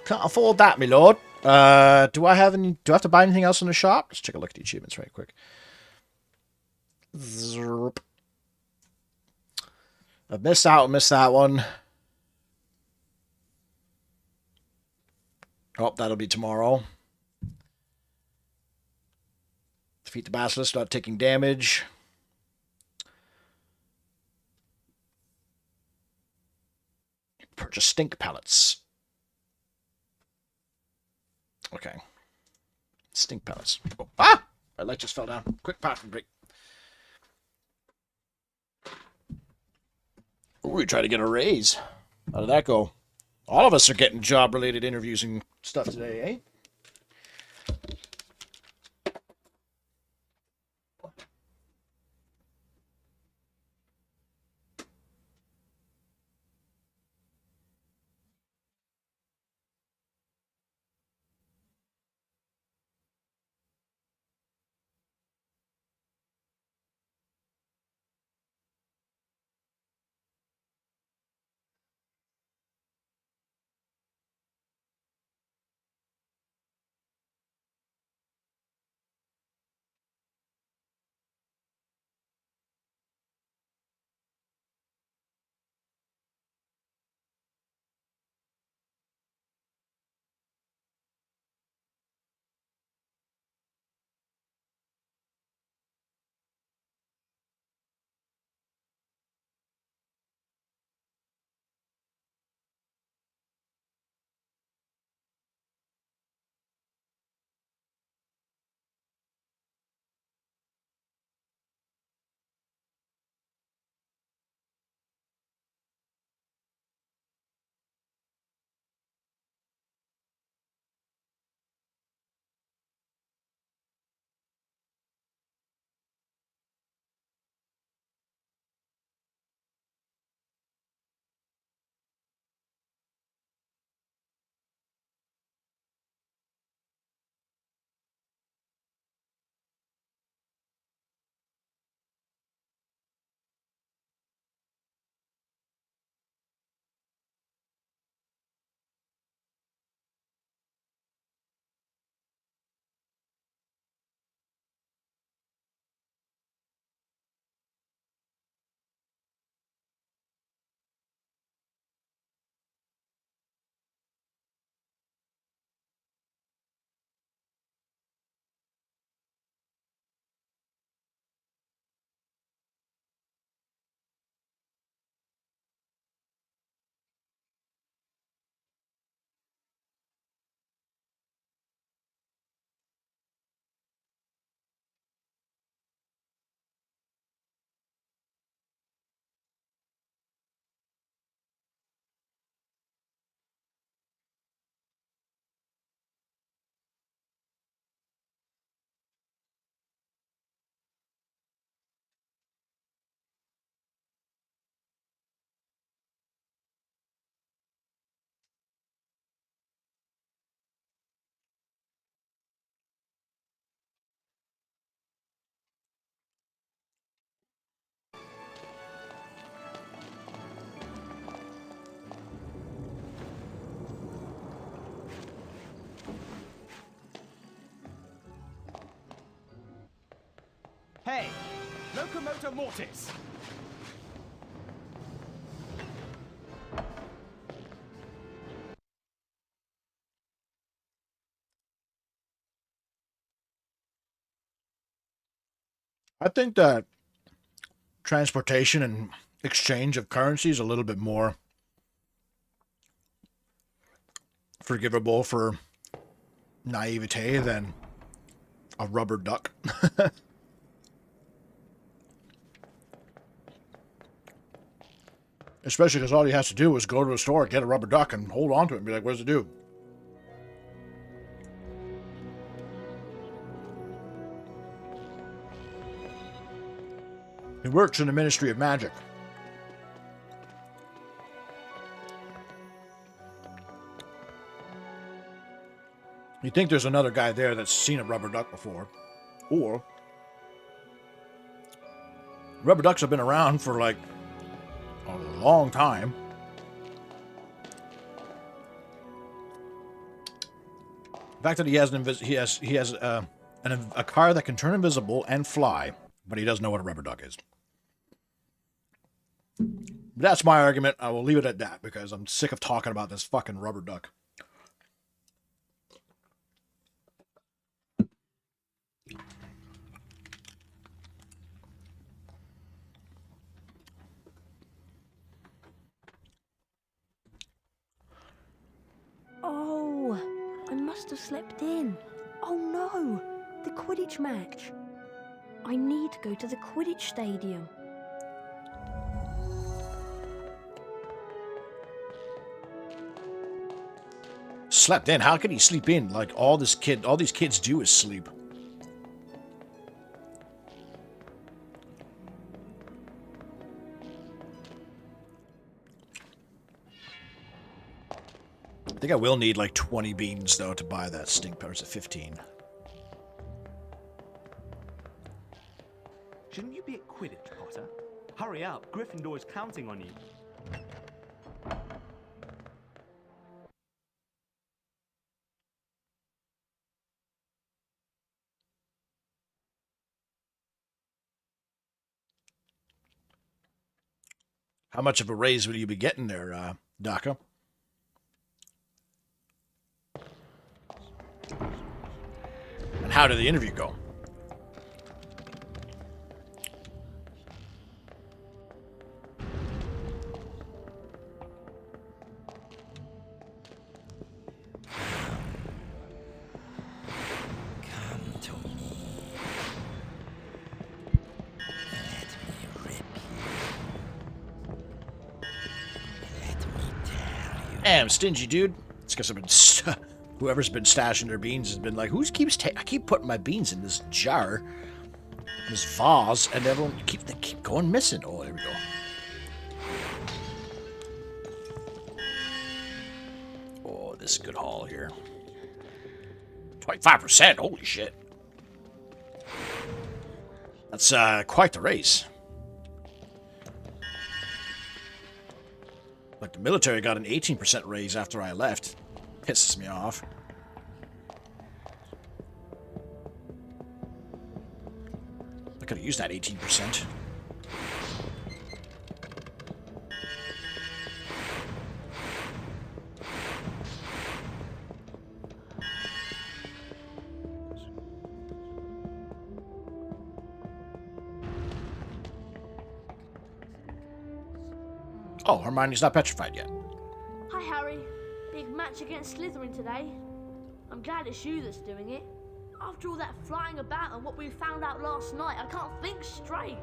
Can't afford that, my lord. Do I have to buy anything else in the shop? Let's take a look at the achievements right quick. Zerp. I've missed that one. Oh, that'll be tomorrow. Defeat the basilisk without taking damage. Purchase stink pellets. Okay. Stink pellets. Oh, ah! My light just fell down. Quick bathroom break. Ooh, we try to get a raise. How did that go? All of us are getting job-related interviews and stuff today, eh? Hey! Locomotor Mortis! I think that transportation and exchange of currency is a little bit more forgivable for naivete than a rubber duck. Especially because all he has to do is go to a store, get a rubber duck, and hold on to it and be like, what does it do? He works in the Ministry of Magic. You think there's another guy there that's seen a rubber duck before. Or rubber ducks have been around for like a long time. The fact that he has a car that can turn invisible and fly, but he doesn't know what a rubber duck is. That's my argument. I will leave it at that because I'm sick of talking about this fucking rubber duck. Oh, I must have slept in. Oh no, the Quidditch match. I need to go to the Quidditch stadium. Slept in? How could he sleep in? Like, all these kids do is sleep. I think I will need like 20 beans though to buy that stink powder. It's at 15. Shouldn't you be at Quidditch, Potter? Hurry up, Gryffindor is counting on you. How much of a raise will you be getting there, Daka? And how did the interview go? Come to me. Let me rip you. Let me tear you. Damn, stingy dude. It's because I've been whoever's been stashing their beans has been like, I keep putting my beans in this jar, this vase, and everyone they keep going missing. Oh, there we go. Oh, this is a good haul here. 25%. Holy shit. That's quite the race. Like the military got an 18% raise after I left. Pisses me off. I could have used that 18%. Oh, Hermione's not petrified yet. Hi, Harry. Big match against Slytherin today. I'm glad it's you that's doing it. After all that flying about and what we found out last night, I can't think straight.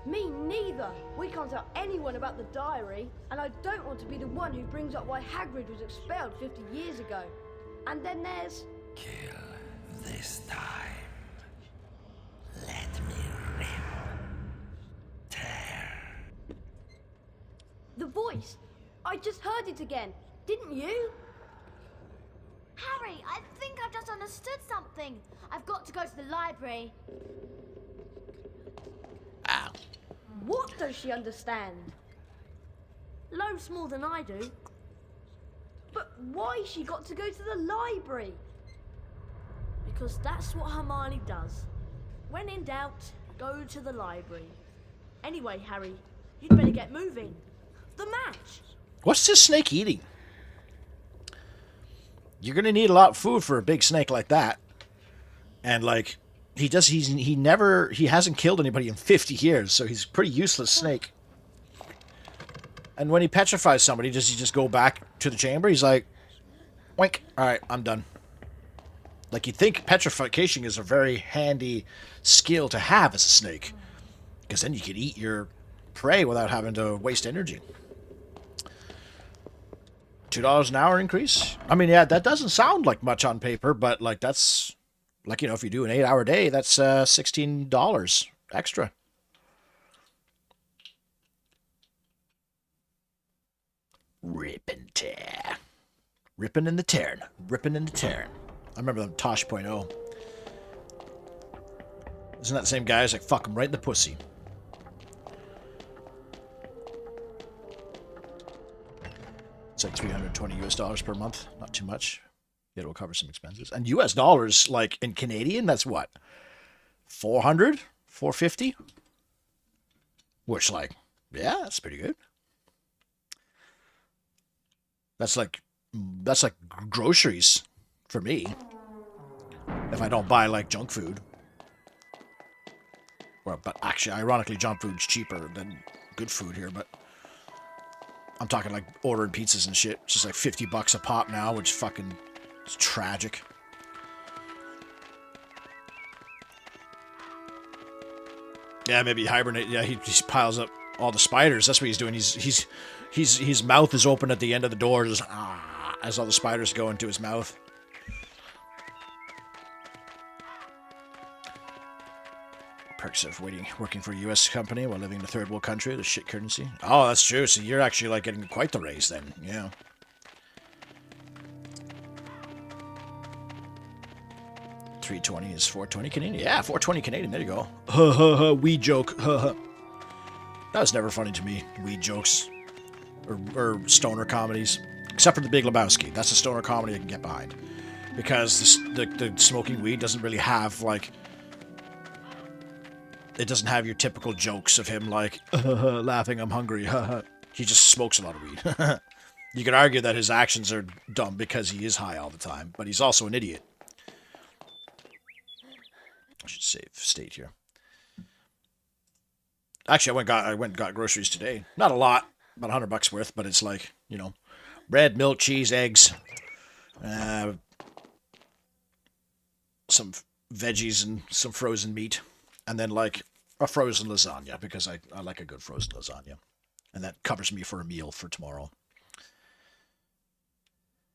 Me neither. We can't tell anyone about the diary, and I don't want to be the one who brings up why Hagrid was expelled 50 years ago. And then there's... Kill this time. Let me rip. Tear. the voice. I just heard it again. Didn't you? Harry, I think I've just understood something. I've got to go to the library. Ow. What does she understand? Loads more than I do. But why she got to go to the library? Because that's what Hermione does. When in doubt, go to the library. Anyway, Harry, you'd better get moving. The match. What's this snake eating? You're gonna need a lot of food for a big snake like that. And like, he hasn't killed anybody in 50 years, so he's a pretty useless snake. And when he petrifies somebody, does he just go back to the chamber? He's like, wink, alright, I'm done. Like, you'd think petrification is a very handy skill to have as a snake. Because then you could eat your prey without having to waste energy. $2 an hour increase? I mean, yeah, that doesn't sound like much on paper, but like that's, like, you know, if you do an 8-hour day, that's $16 extra. Rip and tear. Ripping and the tearing. Ripping and the tearing. I remember them Tosh.0. Isn't that the same guy? He's like, fuck him right in the pussy. It's like $320 per month. Not too much. Yet it'll cover some expenses. And US dollars, like in Canadian, that's what? 400? 450? Which, like, yeah, that's pretty good. That's like groceries for me. If I don't buy like junk food. Well, but actually, ironically, junk food's cheaper than good food here, but I'm talking like ordering pizzas and shit. It's just like $50 a pop now, which fucking It's tragic. Yeah, maybe hibernate. Yeah, he piles up all the spiders. That's what he's doing. His mouth is open at the end of the door, just as all the spiders go into his mouth. Perks of working for a U.S. company while living in a third world country, the shit currency. Oh, that's true. So you're actually like getting quite the raise then. Yeah. $3.20 is $4.20 Canadian. Yeah, $4.20 Canadian. There you go. Ha ha ha. Weed joke. Ha ha. That was never funny to me. Weed jokes or stoner comedies, except for The Big Lebowski. That's a stoner comedy I can get behind because the smoking weed doesn't really have like. It doesn't have your typical jokes of him like laughing, I'm hungry. He just smokes a lot of weed. You could argue that his actions are dumb because he is high all the time, but he's also an idiot. I should save state here. Actually, I went and got groceries today. Not a lot, about $100 worth, but it's like, you know, bread, milk, cheese, eggs, some veggies and some frozen meat. And then, like, a frozen lasagna, because I like a good frozen lasagna. And that covers me for a meal for tomorrow.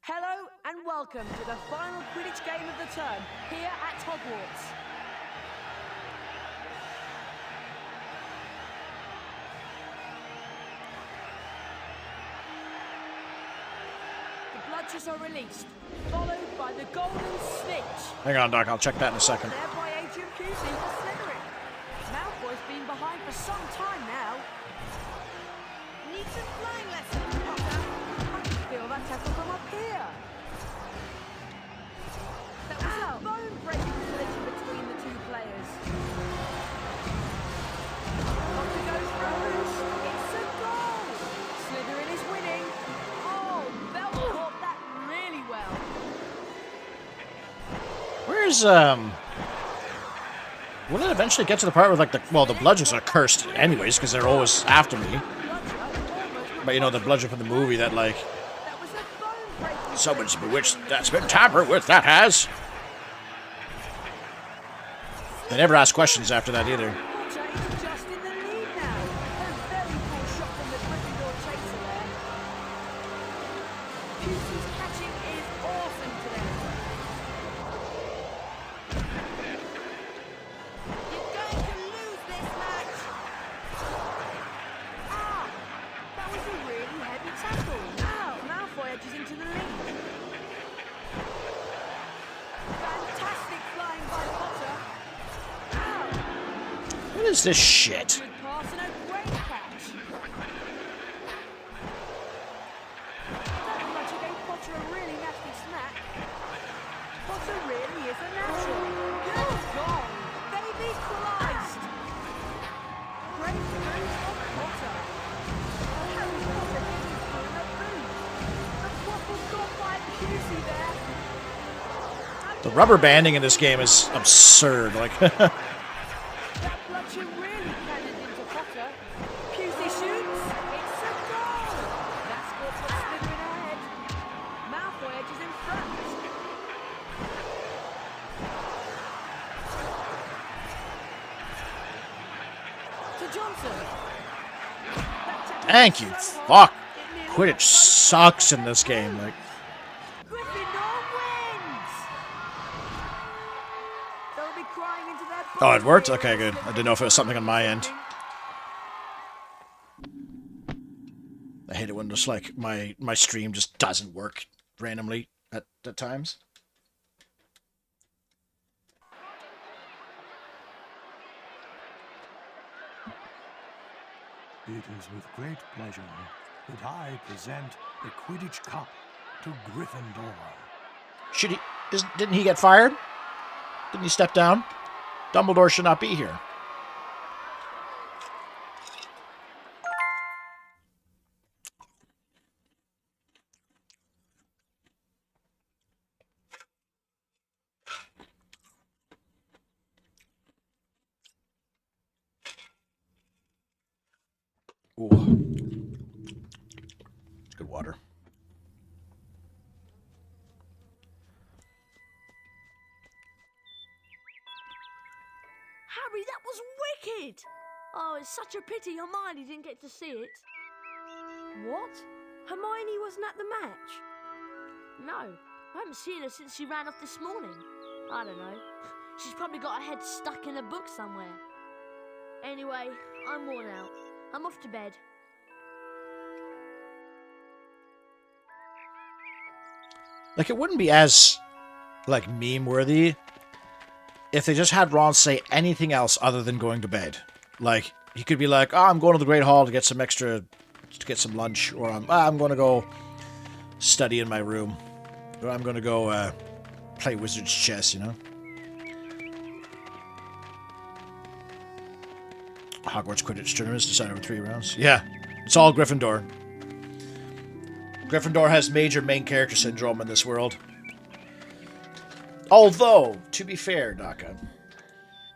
Hello and welcome to the final Quidditch game of the term, here at Hogwarts. The bludgers are released, followed by the golden snitch. Hang on, Doc, I'll check that in a second. There by Adrian Pusey for Slytherin. Malfoy's been behind for some time now. Need some flying lessons, Potter. I can feel that tackle from up here. That was a bone-breaking collision between the two players. Potter goes for a boost. It's a goal. Slytherin is winning. Oh, Bell caught that really well. Where's, will it eventually get to the part where, like, the bludgers are cursed anyways, because they're always after me. But, you know, the bludger from the movie that, like, someone's bewitched, that's been tampered with, that has. They never ask questions after that, either. Just in the lead now. A very poor shot from the Gryffindor chaser there. Pusey's catching is awesome today. You're going to lose this match. Ah, that was a really heavy tackle. Now, Malfoy edges into the lead. Fantastic flying by Potter. What is this shit? Good pass and a great catch. That bludger gave Potter a really nasty smack. Potter really is a natural. Good goal. They've equalised. Great moves from Potter. Harry Potter getting through in a boot. The waffle got by Pusey there. The rubber banding in this game is absurd. Like, That bludger really cannoned into Potter. Pusey shoots. It's a goal. That score puts Slytherin ahead. Malfoy edges in front. To Johnson. thank you. Fuck. Quidditch sucks in this game. Like, Gryffindor wins. They'll be crying into their oh, it worked? Okay, good. I didn't know if it was something on my end. I hate it when just like my stream just doesn't work randomly at times. It is with great pleasure that I present the Quidditch Cup to Gryffindor. Didn't he get fired? Didn't he step down? Dumbledore should not be here. Ooh. It's good water. kid. Oh, it's such a pity Hermione didn't get to see it. What? Hermione wasn't at the match? No, I haven't seen her since she ran off this morning. I don't know. She's probably got her head stuck in a book somewhere. Anyway, I'm worn out. I'm off to bed. Like, it wouldn't be as, like, meme-worthy if they just had Ron say anything else other than going to bed. Like, he could be like, oh, I'm going to the Great Hall to get some lunch, or I'm going to go study in my room, or I'm going to go play wizard's chess, you know? Hogwarts Quidditch tournaments decided over 3 rounds. Yeah, it's all Gryffindor. Gryffindor has major main character syndrome in this world. Although, to be fair, Daka,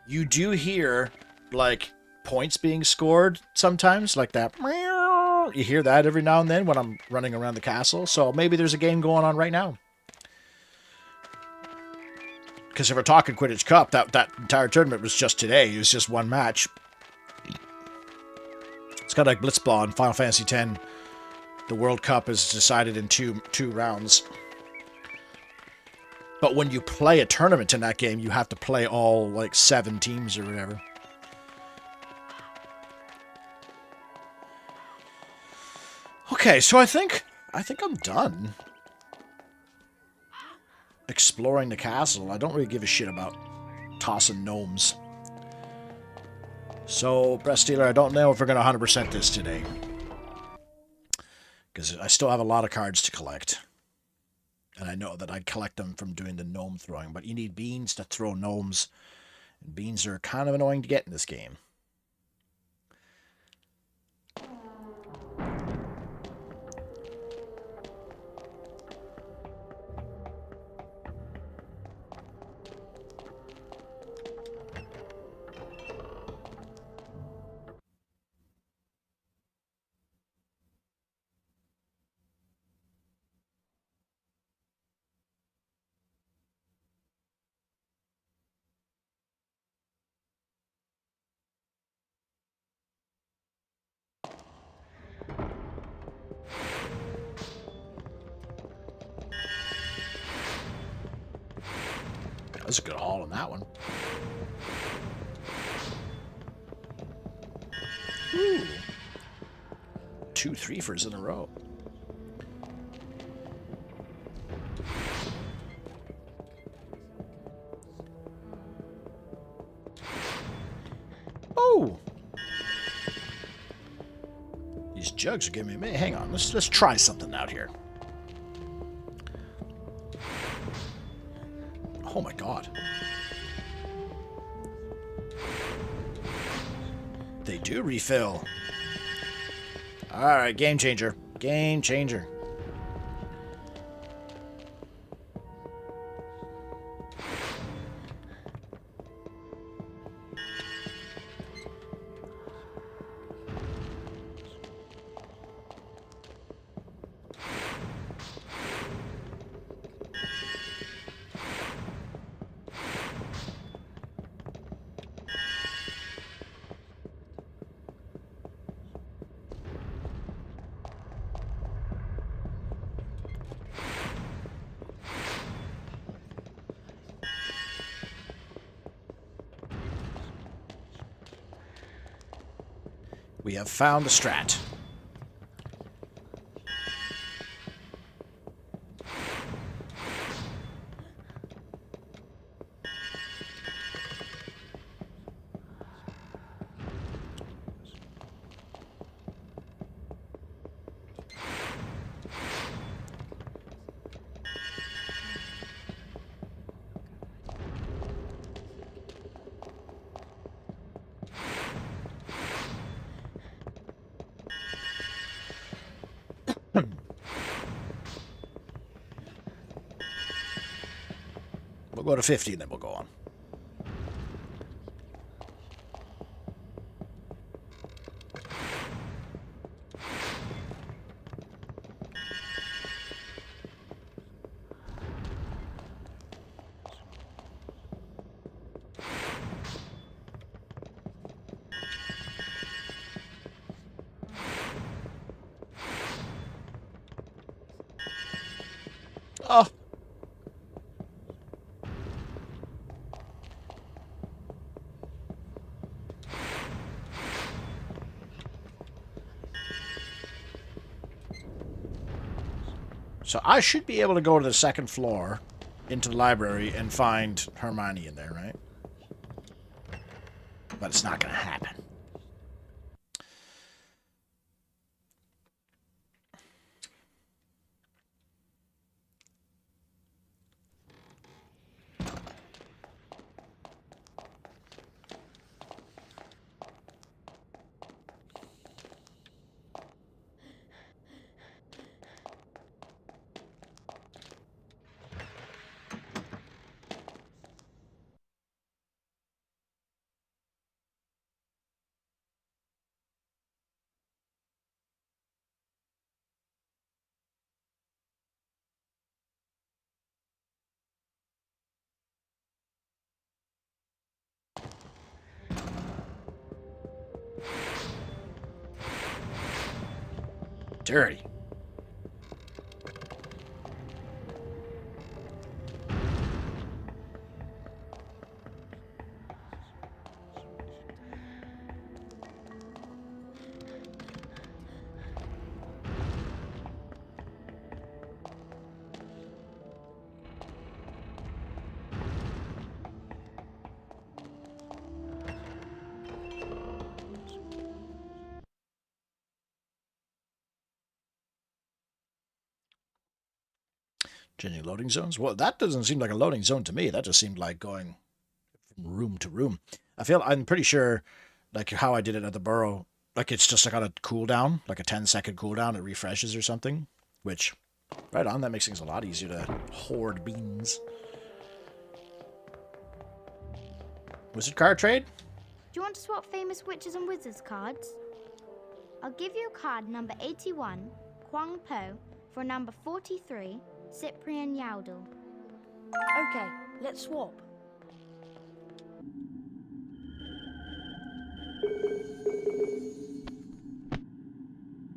you do hear, like, points being scored sometimes, like that. You hear that every now and then when I'm running around the castle, so maybe there's a game going on right now. Because if we're talking Quidditch Cup, that entire tournament was just today. It was just one match. It's kind of like Blitzball in Final Fantasy X. The World Cup is decided in two rounds. But when you play a tournament in that game, you have to play all, like, 7 teams or whatever. Okay, so I think I'm done exploring the castle. I don't really give a shit about tossing gnomes. So, Breast Stealer, I don't know if we're going to 100% this today. Because I still have a lot of cards to collect. And I know that I'd collect them from doing the gnome throwing. But you need beans to throw gnomes. And beans are kind of annoying to get in this game. That's a good haul on that one. Ooh. 2 3-fers in a row. Oh! These jugs are giving me... Hang on, let's try something out here. Oh my god. They do refill. Alright, game changer. Game changer. We have found the strat. We'll go to 50 and then we'll go on. Oh. So I should be able to go to the second floor into the library and find Hermione in there, right? But it's not going to happen. Dirty. Changing loading zones? Well, that doesn't seem like a loading zone to me. That just seemed like going from room to room. I'm pretty sure, like how I did it at the Burrow, like it's just like on a cooldown, like a 10-second cooldown. It refreshes or something, which, right on, that makes things a lot easier to hoard beans. Wizard card trade? Do you want to swap famous witches and wizards cards? I'll give you a card number 81, Kwang Po, for number 43, Cyprian Yaudel. Okay, let's swap.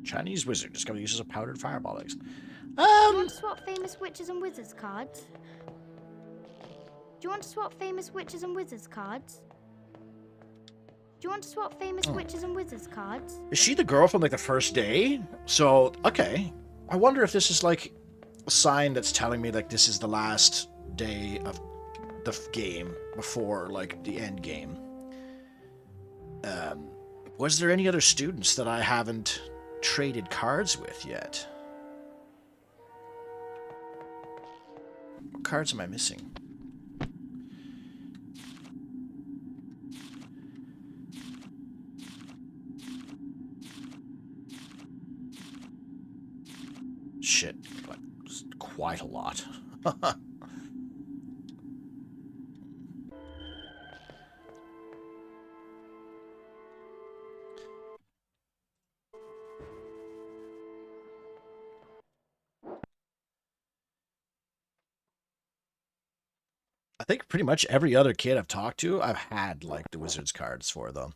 Chinese wizard discovered uses of powdered fireball eggs. Do you want to swap famous witches and wizards cards? Do you want to swap famous witches and wizards cards? Do you want to swap famous witches and wizards cards? Is she the girl from like the first day? So, okay. I wonder if this is like a sign that's telling me like this is the last day of the game before like the end game. Was there any other students that I haven't traded cards with yet? What cards am I missing? Shit, like, quite a lot. I think pretty much every other kid I've talked to, I've had like the Wizards cards for though.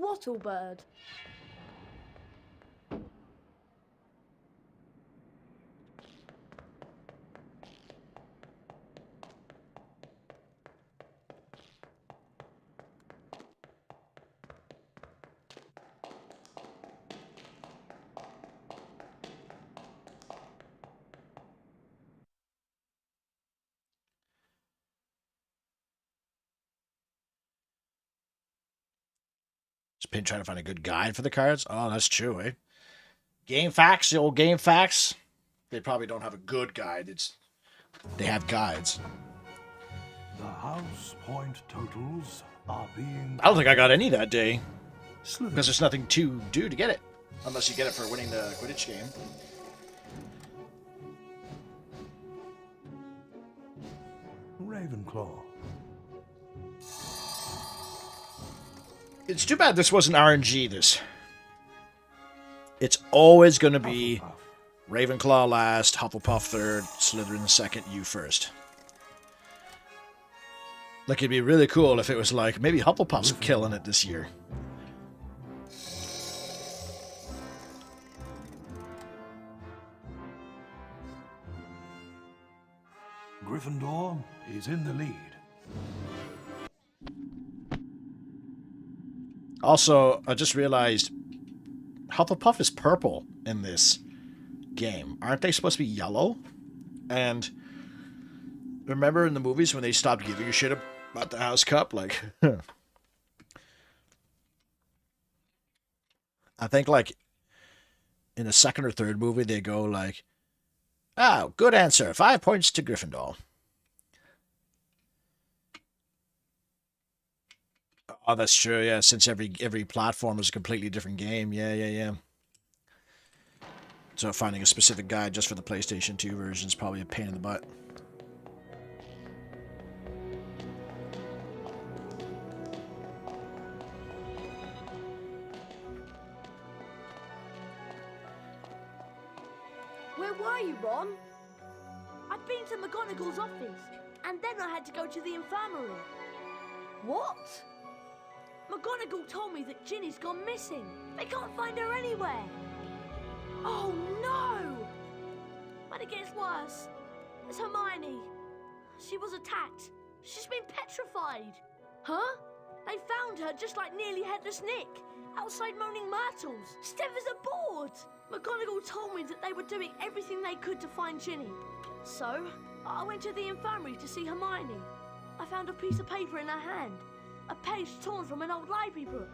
Wattlebird. Just been trying to find a good guide for the cards. Oh, that's true, eh? Game Facts, the old Game Facts. They probably don't have a good guide. They have guides. The house point totals are being... I don't think I got any that day. Slither. Because there's nothing to do to get it. Unless you get it for winning the Quidditch game. Ravenclaw. It's too bad this wasn't RNG, this. It's always going to be Ravenclaw last, Hufflepuff third, Slytherin second, you first. Like, it'd be really cool if it was like, maybe Hufflepuff's killing it this year. Gryffindor is in the lead. Also, I just realized Hufflepuff is purple in this game. Aren't they supposed to be yellow? And remember in the movies when they stopped giving a shit about the House Cup? Like, I think like in the second or third movie they go like, "Oh, good answer. 5 points to Gryffindor." Oh, that's true. Yeah, since every platform is a completely different game. Yeah. So finding a specific guide just for the PlayStation 2 version is probably a pain in the butt. Where were you, Ron? I'd been to McGonagall's office, and then I had to go to the infirmary. What? McGonagall told me that Ginny's gone missing. They can't find her anywhere. Oh no! But it gets worse. It's Hermione. She was attacked. She's been petrified. Huh? They found her just like Nearly Headless Nick, outside Moaning Myrtles. Steph is aboard. McGonagall told me that they were doing everything they could to find Ginny. So, I went to the infirmary to see Hermione. I found a piece of paper in her hand. A page torn from an old library book.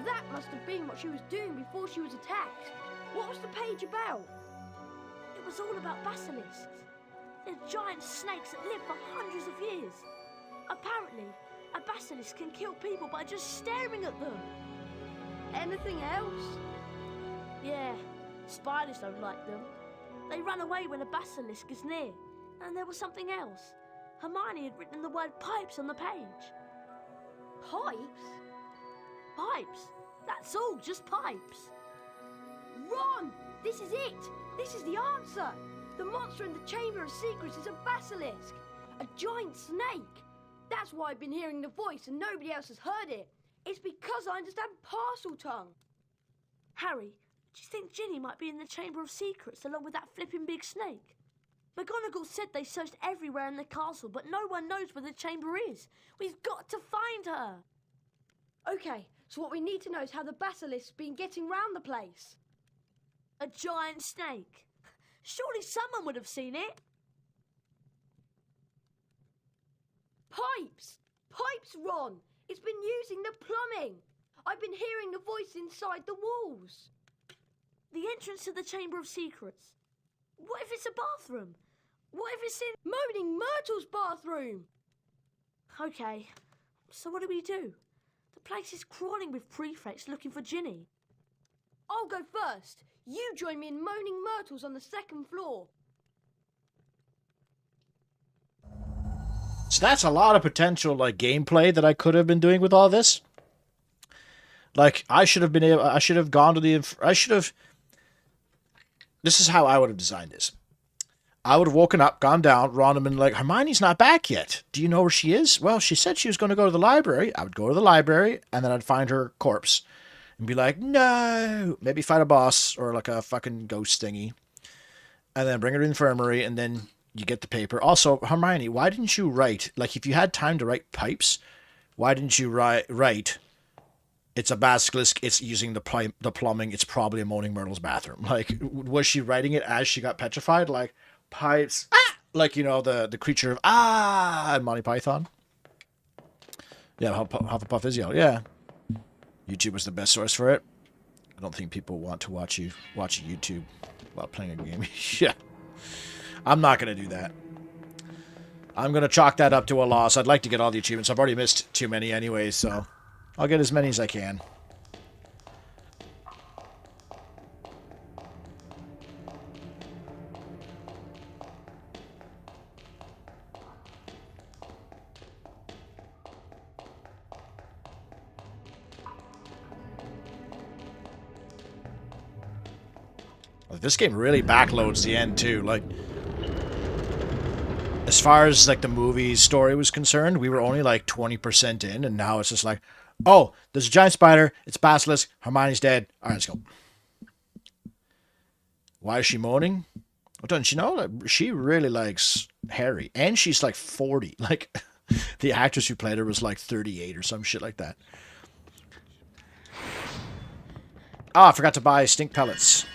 That must have been what she was doing before she was attacked. What was the page about? It was all about basilisks. They're giant snakes that live for hundreds of years. Apparently, a basilisk can kill people by just staring at them. Anything else? Yeah, spiders don't like them. They run away when a basilisk is near. And there was something else. Hermione had written the word pipes on the page. Pipes? Pipes. That's all, just pipes. Ron! This is it! This is the answer! The monster in the Chamber of Secrets is a basilisk! A giant snake! That's why I've been hearing the voice and nobody else has heard it. It's because I understand parcel tongue. Harry, do you think Ginny might be in the Chamber of Secrets along with that flipping big snake? McGonagall said they searched everywhere in the castle, but no one knows where the chamber is. We've got to find her. Okay, so what we need to know is how the basilisk's been getting round the place. A giant snake. Surely someone would have seen it. Pipes! Pipes, Ron! It's been using the plumbing. I've been hearing the voice inside the walls. The entrance to the Chamber of Secrets. What if it's a bathroom? What if it's in Moaning Myrtle's bathroom? Okay, so what do we do? The place is crawling with prefects looking for Ginny. I'll go first. You join me in Moaning Myrtle's on the 2nd floor. So that's a lot of potential like gameplay that I could have been doing with all this. Like I should have been able. I should have gone to the. I should have. This is how I would have designed this. I would have woken up, gone down, Ron and been like, Hermione's not back yet. Do you know where she is? Well, she said she was going to go to the library. I would go to the library, and then I'd find her corpse. And be like, no! Maybe fight a boss, or like a fucking ghost thingy. And then bring her to the infirmary, and then you get the paper. Also, Hermione, why didn't you write, like if you had time to write pipes, why didn't you write it's a basilisk, it's using the plumbing, it's probably a Moaning Myrtle's bathroom. Like, was she writing it as she got petrified? Like, pipes, ah! Like, you know, the creature of, and Monty Python. Yeah, Hufflepuff is yellow, yeah. YouTube was the best source for it. I don't think people want to watch YouTube while playing a game. Yeah. I'm not going to do that. I'm going to chalk that up to a loss. I'd like to get all the achievements. I've already missed too many anyway, so I'll get as many as I can. This game really backloads the end too, like as far as like the movie story was concerned, we were only like 20% in, and now it's just like, oh, there's a giant spider, it's Basilisk, Hermione's dead. All right, let's go. Why is she moaning? Well, doesn't she know that she really likes Harry, and she's like 40. Like the actress who played her was like 38 or some shit like that. Ah, I forgot to buy stink pellets.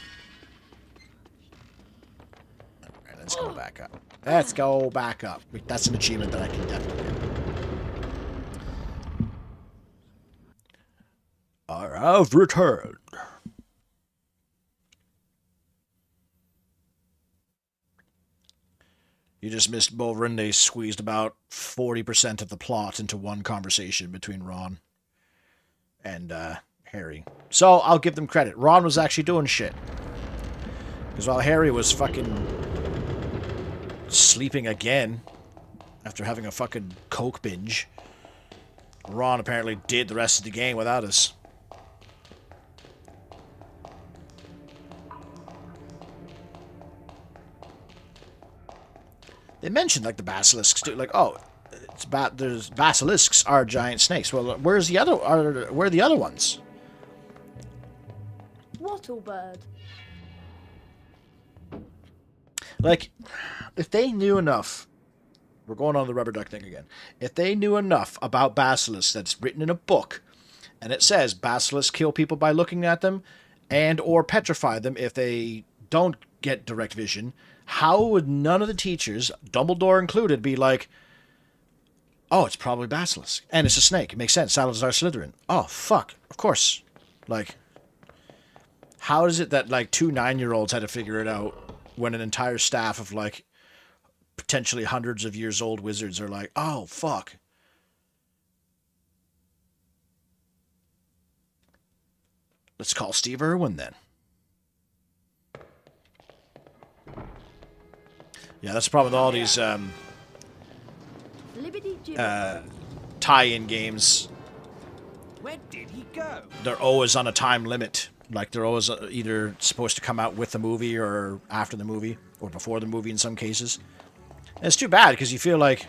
All right, let's go back up. Let's go back up. That's an achievement that I can definitely do. I have returned. You just missed Bolvin. They squeezed about 40% of the plot into one conversation between Ron and Harry. So I'll give them credit. Ron was actually doing shit. Because while Harry was fucking sleeping again after having a fucking coke binge, Ron apparently did the rest of the game without us. They mentioned like the basilisks too, like, oh, there's basilisks are giant snakes. Well, where are the other ones? Wattlebird. Like, if they knew enough, we're going on the rubber duck thing again. If they knew enough about basilisks that's written in a book, and it says basilisks kill people by looking at them, and or petrify them if they don't get direct vision, how would none of the teachers, Dumbledore included, be like, oh, it's probably basilisk, and it's a snake. It makes sense. Salazar Slytherin. Oh, fuck. Of course. Like, how is it that, like, 2 9-year-olds had to figure it out when an entire staff of, like, potentially hundreds of years old wizards are like, oh, fuck. Let's call Steve Irwin, then. Yeah, that's the problem with all these tie-in games. Where did he go? They're always on a time limit. Like, they're always either supposed to come out with the movie or after the movie, or before the movie in some cases. And it's too bad, because you feel like...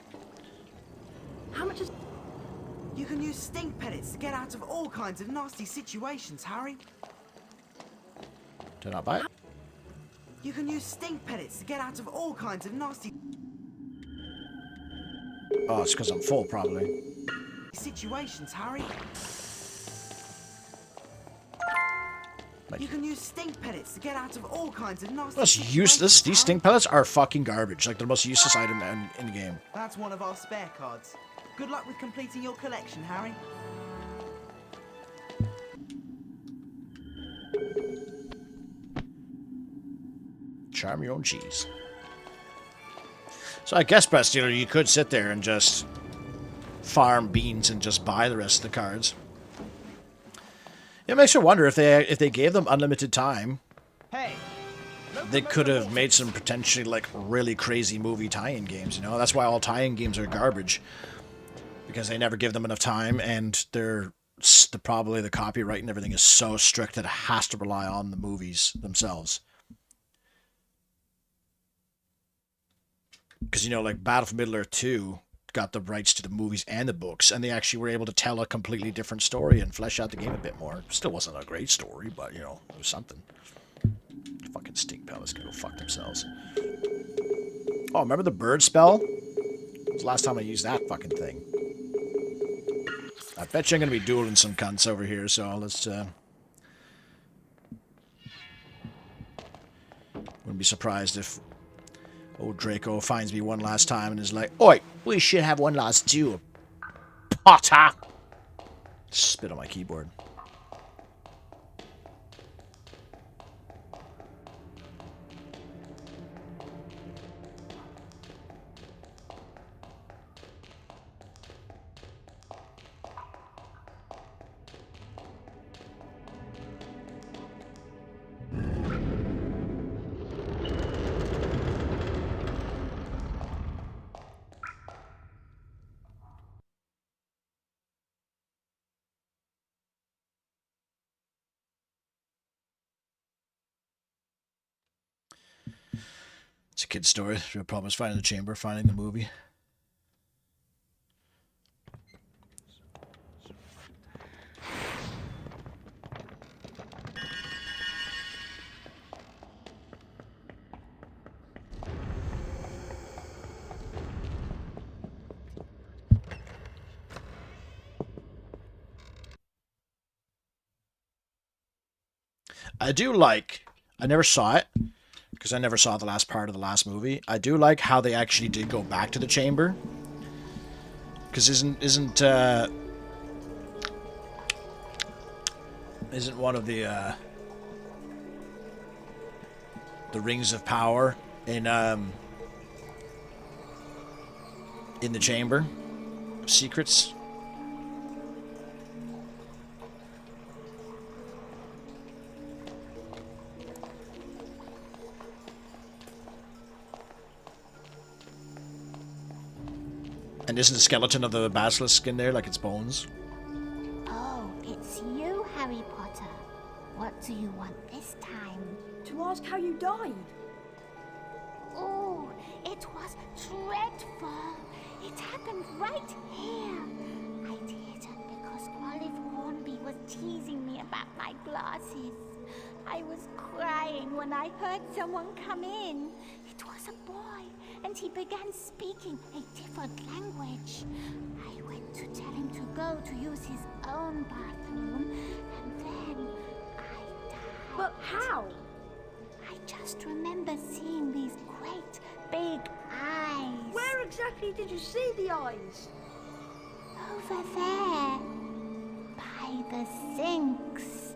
How much is... You can use stink pellets to get out of all kinds of nasty situations, Harry. Did I not buy it? You can use stink pellets to get out of all kinds of nasty... Oh, it's because I'm full, probably. Situations, Harry. You can use stink pellets to get out of all kinds of nasty... That's useless. These stink pellets are fucking garbage. Like, they're the most useless item in the game. That's one of our spare cards. Good luck with completing your collection, Harry. Charm your own cheese. So I guess, Press Dealer, you could sit there and just farm beans and just buy the rest of the cards. It makes you wonder if they gave them unlimited time, Hey, they could have made some potentially like really crazy movie tie-in games. You know, that's why all tie-in games are garbage, because they never give them enough time, and probably the copyright and everything is so strict that it has to rely on the movies themselves. Because, you know, like Battle for Middle-earth 2 got the rights to the movies and the books, and they actually were able to tell a completely different story and flesh out the game a bit more. Still wasn't a great story, but, you know, it was something. Fucking stink pellets can go fuck themselves. Oh, remember the bird spell? It was the last time I used that fucking thing. I bet you I'm going to be dueling some cunts over here, so let's, wouldn't be surprised if old Draco finds me one last time and is like, oi, we should have one last duel, Potter! Spit on my keyboard. It's a kid's story. Real problem is finding the chamber, finding the movie. I never saw it, because I never saw the last part of the last movie. I do like how they actually did go back to the chamber. Because isn't one of the rings of power in the chamber of secrets? And isn't the skeleton of the basilisk in there, like its bones? Oh, it's you, Harry Potter. What do you want this time? To ask how you died. Oh, it was dreadful. It happened right here. I did it because Olive Hornby was teasing me about my glasses. I was crying when I heard someone come in. It was a boy, and he began speaking a different language. I went to tell him to go to use his own bathroom, and then I died. But how? I just remember seeing these great big eyes. Where exactly did you see the eyes? Over there, by the sinks.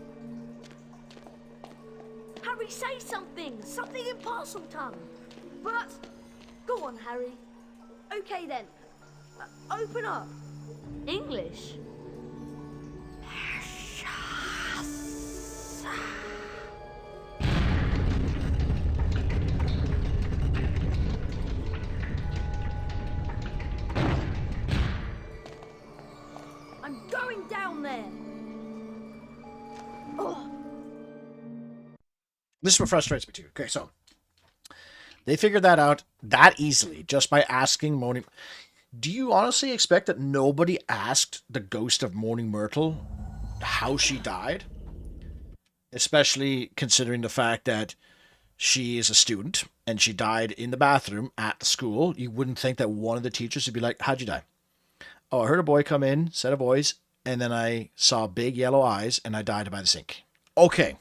Harry, say something! Something in parcel tongue! But, go on, Harry. Okay then, open up. English? I'm going down there! Oh. This is what frustrates me too. Okay, so they figured that out that easily just by asking Moaning. Do you honestly expect that nobody asked the ghost of Moaning Myrtle how she died? Especially considering the fact that she is a student and she died in the bathroom at the school. You wouldn't think that one of the teachers would be like, how'd you die? Oh, I heard a boy come in, said a voice, and then I saw big yellow eyes and I died by the sink. Okay.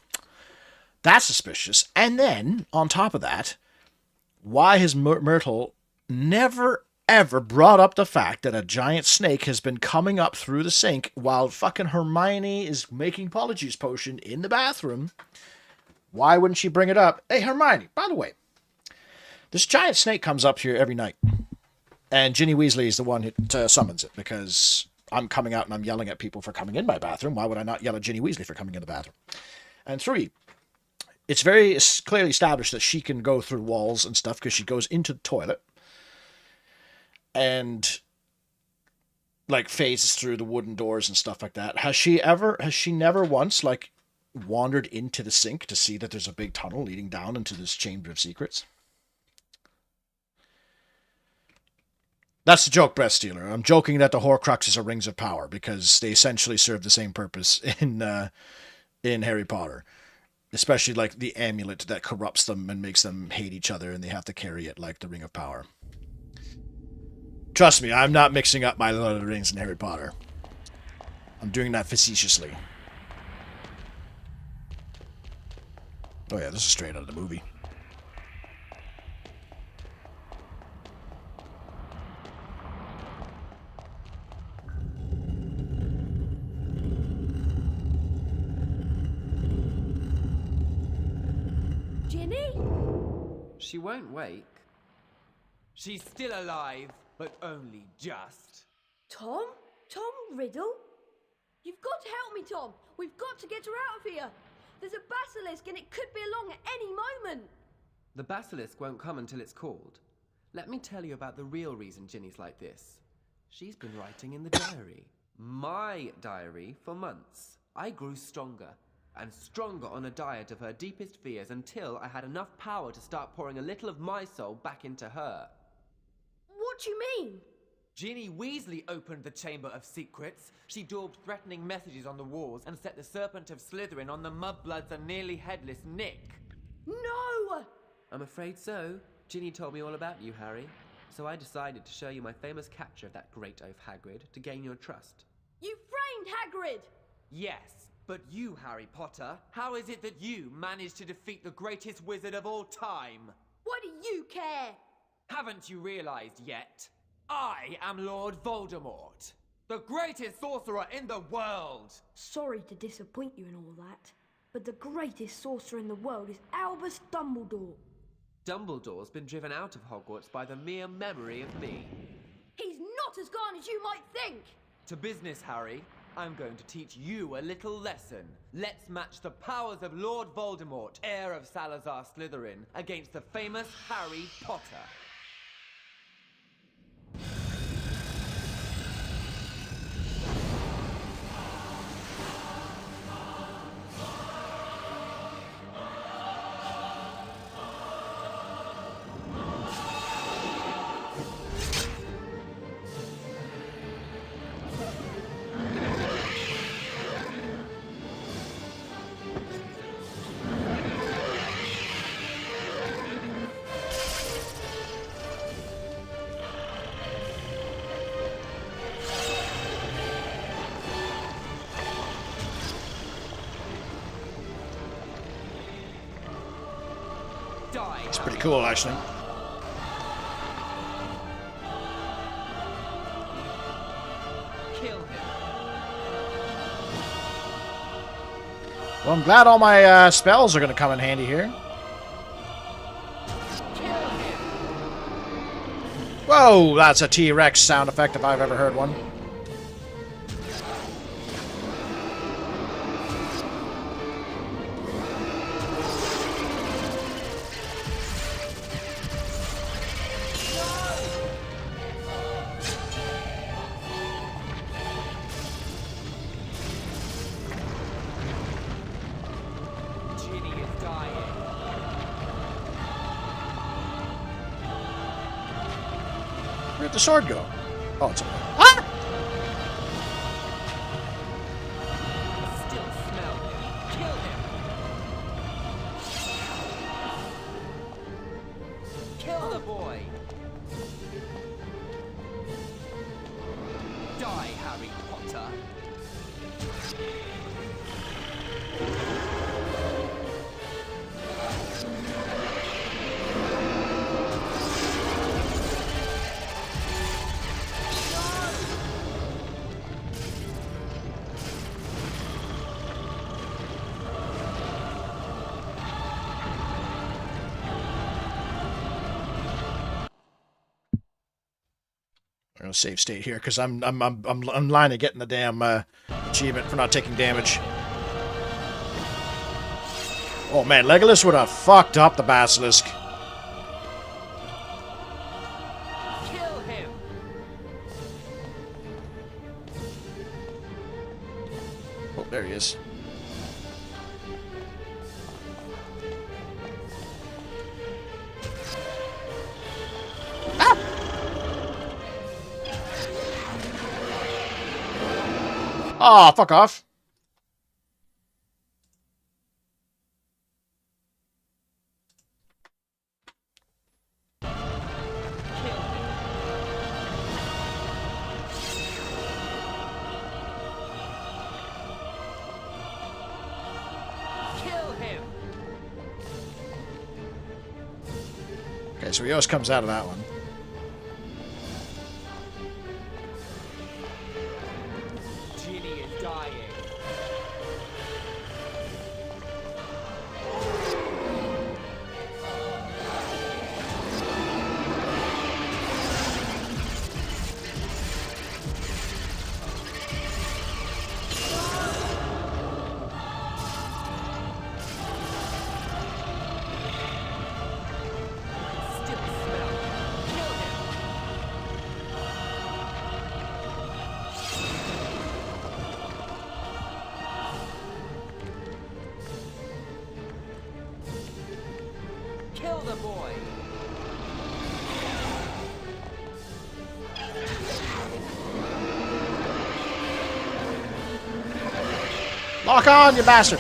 That's suspicious. And then, on top of that, why has Myrtle never, ever brought up the fact that a giant snake has been coming up through the sink while fucking Hermione is making Polyjuice Potion in the bathroom? Why wouldn't she bring it up? Hey, Hermione, by the way, this giant snake comes up here every night. And Ginny Weasley is the one who summons it, because I'm coming out and I'm yelling at people for coming in my bathroom. Why would I not yell at Ginny Weasley for coming in the bathroom? And 3, it's very clearly established that she can go through walls and stuff because she goes into the toilet and like phases through the wooden doors and stuff like that. Has she never once like wandered into the sink to see that there's a big tunnel leading down into this chamber of secrets? That's the joke, Breath Stealer. I'm joking that the Horcruxes are rings of power because they essentially serve the same purpose in Harry Potter. Especially like the amulet that corrupts them and makes them hate each other and they have to carry it like the Ring of Power. Trust me, I'm not mixing up my Lord of the Rings and Harry Potter. I'm doing that facetiously. Oh yeah, this is straight out of the movie. Ginny? She won't wake. She's still alive, but only just. Tom? Tom Riddle? You've got to help me, Tom. We've got to get her out of here. There's a basilisk and it could be along at any moment. The basilisk won't come until it's called. Let me tell you about the real reason Ginny's like this. She's been writing in the diary. My diary for months. I grew stronger. and stronger on a diet of her deepest fears until I had enough power to start pouring a little of my soul back into her. What do you mean? Ginny Weasley opened the Chamber of Secrets. She daubed threatening messages on the walls and set the Serpent of Slytherin on the mudbloods and nearly headless Nick. No! I'm afraid so. Ginny told me all about you, Harry. So I decided to show you my famous capture of that great oaf Hagrid to gain your trust. You framed Hagrid! Yes, but you, Harry Potter, how is it that you managed to defeat the greatest wizard of all time? Why do you care? Haven't you realized yet? I am Lord Voldemort, the greatest sorcerer in the world! Sorry to disappoint you in all that, but the greatest sorcerer in the world is Albus Dumbledore. Dumbledore's been driven out of Hogwarts by the mere memory of me. He's not as gone as you might think! To business, Harry. I'm going to teach you a little lesson. Let's match the powers of Lord Voldemort, heir of Salazar Slytherin, against the famous Harry Potter. It's pretty cool, actually. Kill him. Well, I'm glad all my spells are going to come in handy here. Whoa, that's a T-Rex sound effect if I've ever heard one. Where'd the sword go? Oh, it's over there. Ah! Still smell him. Kill him. Kill the boy. Die, Harry Potter. I'm gonna save state here because I'm line of getting the damn achievement for not taking damage. Oh man, Legolas would have fucked up the basilisk. Kill him. Oh, there he is. Oh, fuck off. Kill him. Okay, so he always comes out of that one. Ginny is dying. Still smell him. Kill him. the boy. Lock on, you bastard!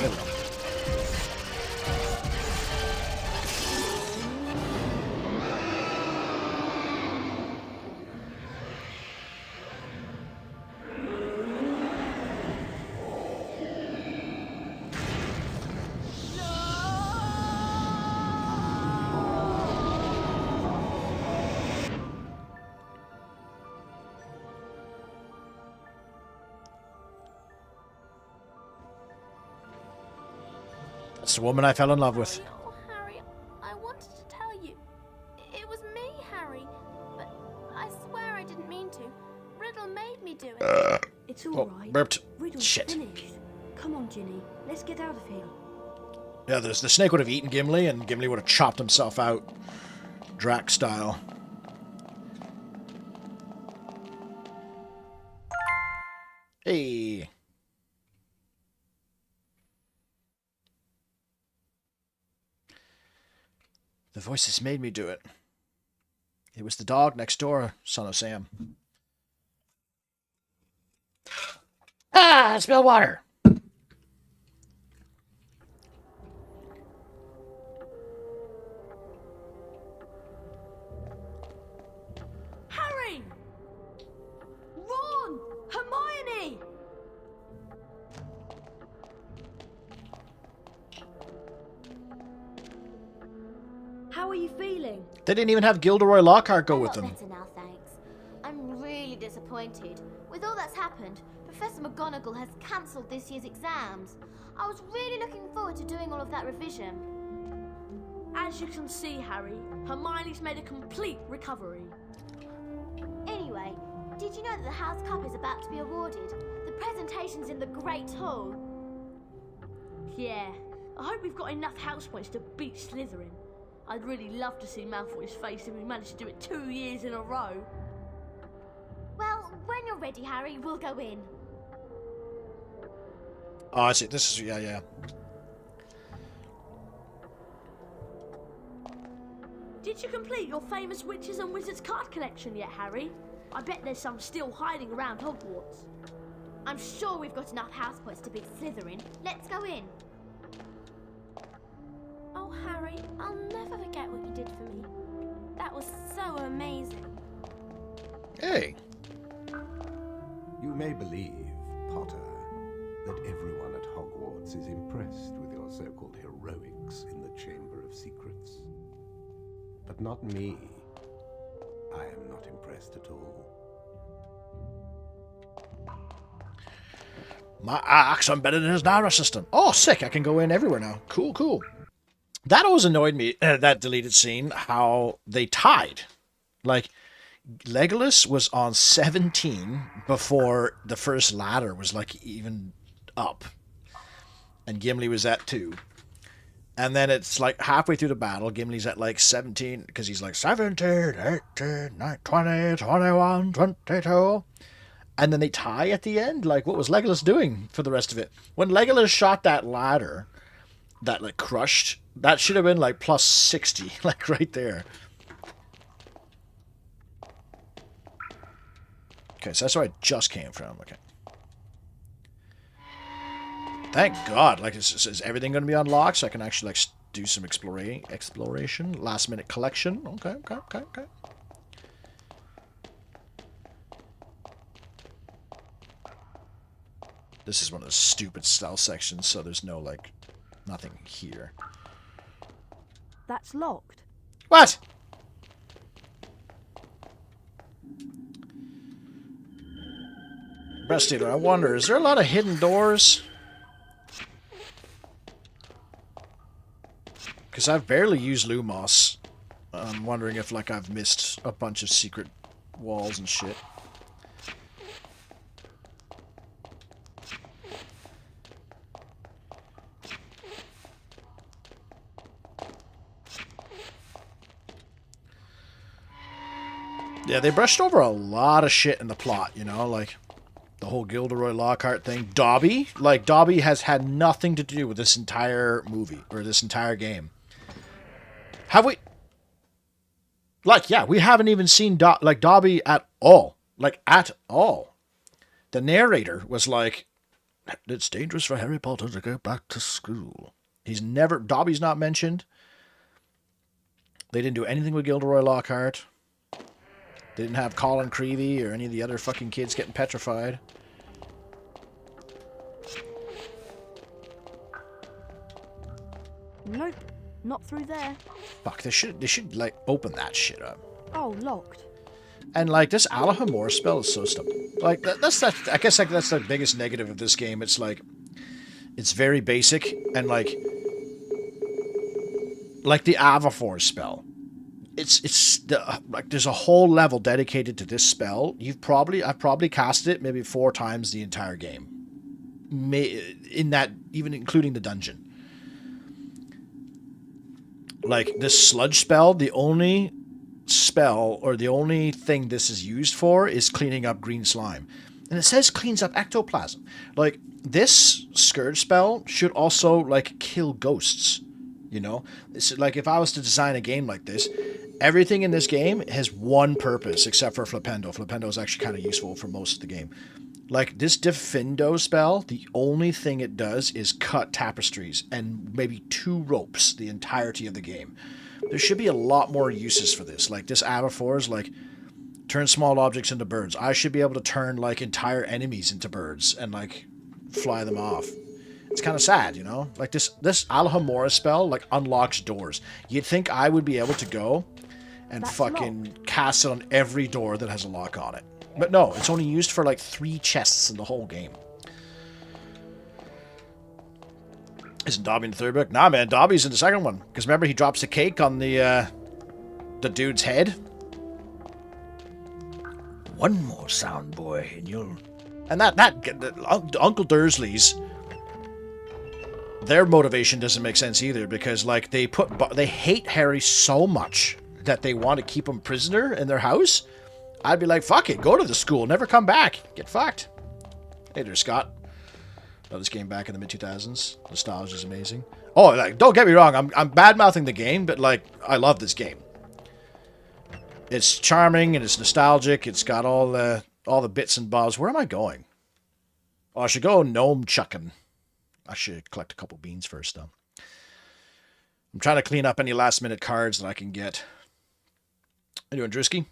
That's the woman I fell in love with. Oh, Harry, I wanted to tell you. It was me, Harry. But I swear I didn't mean to. Riddle made me do it. It's all right. Burped. Riddle's Shit. finished. Come on, Ginny. Let's get out of here. Yeah, the snake would have eaten Gimli, and Gimli would have chopped himself out. Drac style. Hey. The voices made me do it. It was the dog next door, son of Sam. Ah, I spilled water. Harry! Ron! Hermione! How are you feeling? They didn't even have Gilderoy Lockhart go with them. Better now, thanks. I'm really disappointed. With all that's happened, Professor McGonagall has cancelled this year's exams. I was really looking forward to doing all of that revision. As you can see, Harry, Hermione's made a complete recovery. Anyway, did you know that the House Cup is about to be awarded? The presentation's in the Great Hall. Yeah, I hope we've got enough house points to beat Slytherin. I'd really love to see Malfoy's face if we managed to do it 2 years in a row. Well, when you're ready, Harry, we'll go in. Oh, I see. This is, yeah. Did you complete your famous Witches and Wizards card collection yet, Harry? I bet there's some still hiding around Hogwarts. I'm sure we've got enough house points to beat Slytherin. Let's go in. Oh, Harry, I'll never forget what you did for me. That was so amazing. Hey. You may believe, Potter, that everyone at Hogwarts is impressed with your so-called heroics in the Chamber of Secrets. But not me. I am not impressed at all. My axe embedded in his narrow system. Oh, sick. I can go in everywhere now. Cool, cool. That always annoyed me, that deleted scene, how they tied. Like, Legolas was on 17 before the first ladder was, like, even up. And Gimli was at 2. And then it's, like, halfway through the battle, Gimli's at, like, 17, because he's like, 17, 18, 19, 20, 21, 22. And then they tie at the end? Like, what was Legolas doing for the rest of it? When Legolas shot that ladder that, like, crushed, that should have been, like, plus 60, like, right there. Okay, so that's where I just came from. Okay. Thank God. Like, is everything going to be unlocked so I can actually, like, do some exploration? Last-minute collection? Okay. This is one of the stupid stealth sections, so there's no, like, nothing here. That's locked. What? Breast Eater, I wonder, is there a lot of hidden doors? Because I've barely used Lumos. I'm wondering if, like, I've missed a bunch of secret walls and shit. Yeah, they brushed over a lot of shit in the plot, you know, like the whole Gilderoy Lockhart thing. Dobby, like, Dobby has had nothing to do with this entire movie, or this entire game. Have we... Like, yeah, we haven't even seen Dobby at all. Like, at all. The narrator was like, it's dangerous for Harry Potter to go back to school. Dobby's not mentioned. They didn't do anything with Gilderoy Lockhart. They didn't have Colin Creevy or any of the other fucking kids getting petrified. Nope, not through there. Fuck, they should like open that shit up. Oh, locked. And like this Alhamore spell is so stupid. Like that's I guess like that's the biggest negative of this game. It's like it's very basic and like the Avafor spell. Like there's a whole level dedicated to this spell. I've probably cast it maybe 4 times the entire game. In that, even including the dungeon. Like this sludge spell, the only spell or the only thing this is used for is cleaning up green slime. And it says cleans up ectoplasm. Like this scourge spell should also like kill ghosts. You know, it's like if I was to design a game like this, everything in this game has one purpose except for Flipendo. Flipendo is actually kind of useful for most of the game. Like this Defindo spell, the only thing it does is cut tapestries and maybe 2 ropes the entirety of the game. There should be a lot more uses for this. Like this Avafor is like turn small objects into birds. I should be able to turn like entire enemies into birds and like fly them off. It's kind of sad, you know? Like this Alhamora spell like unlocks doors. You'd think I would be able to go and fucking cast it on every door that has a lock on it. But no, it's only used for like 3 chests in the whole game. Isn't Dobby in the 3rd book? Nah, man, Dobby's in the 2nd one. Because remember, he drops a cake on the dude's head. One more sound, boy, and you'll... And Uncle Dursley's... Their motivation doesn't make sense either, because like they hate Harry so much that they want to keep him prisoner in their house. I'd be like, fuck it, go to the school, never come back, get fucked. Hey there, Scott. Love this game back in the mid-2000s. Nostalgia is amazing. Oh, like, don't get me wrong, I'm bad-mouthing the game, but like, I love this game. It's charming and it's nostalgic. It's got all the bits and bobs. Where am I going? Oh, I should go gnome chucking. I should collect a couple beans first, though. I'm trying to clean up any last-minute cards that I can get. How you doing, Drewski?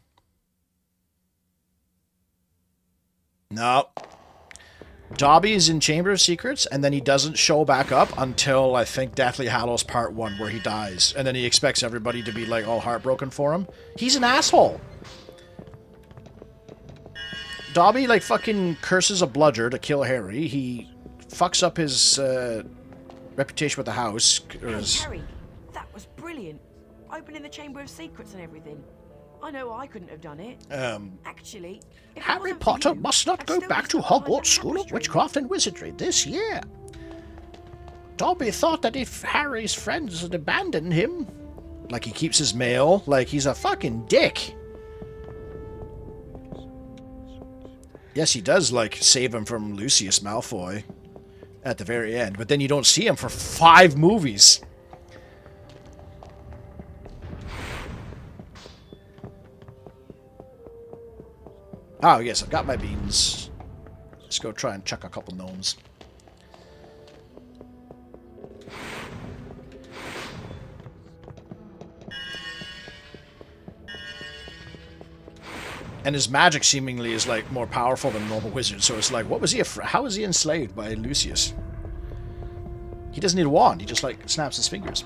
No. Dobby is in Chamber of Secrets, and then he doesn't show back up until, I think, Deathly Hallows Part 1, where he dies. And then he expects everybody to be, like, all heartbroken for him. He's an asshole! Dobby, like, fucking curses a bludger to kill Harry. He fucks up his reputation with the house. Harry, that was brilliant. Opening the Chamber of Secrets and everything. I know I couldn't have done it. Actually, Harry Potter must not go back to Hogwarts School of Witchcraft and Wizardry this year. Dobby thought that if Harry's friends had abandoned him... Like he keeps his mail, like he's a fucking dick. Yes, he does, like, save him from Lucius Malfoy at the very end, but then you don't see him for 5 movies. Oh, yes, I've got my beans. Let's go try and chuck a couple gnomes. And his magic seemingly is, like, more powerful than a normal wizard, so it's like, what was he how was he enslaved by Lucius? He doesn't need a wand, he just, like, snaps his fingers.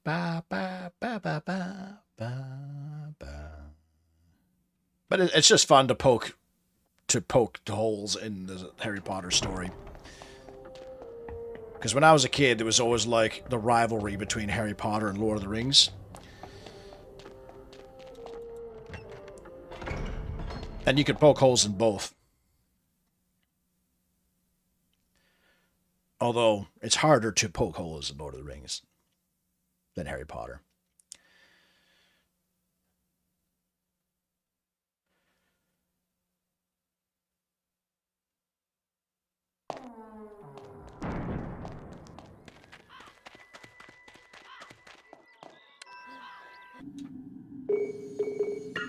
Ba, ba, ba, ba, ba, ba, ba. But it's just fun to poke holes in the Harry Potter story. Because when I was a kid, there was always, like, the rivalry between Harry Potter and Lord of the Rings. And you could poke holes in both. Although, it's harder to poke holes in Lord of the Rings than Harry Potter.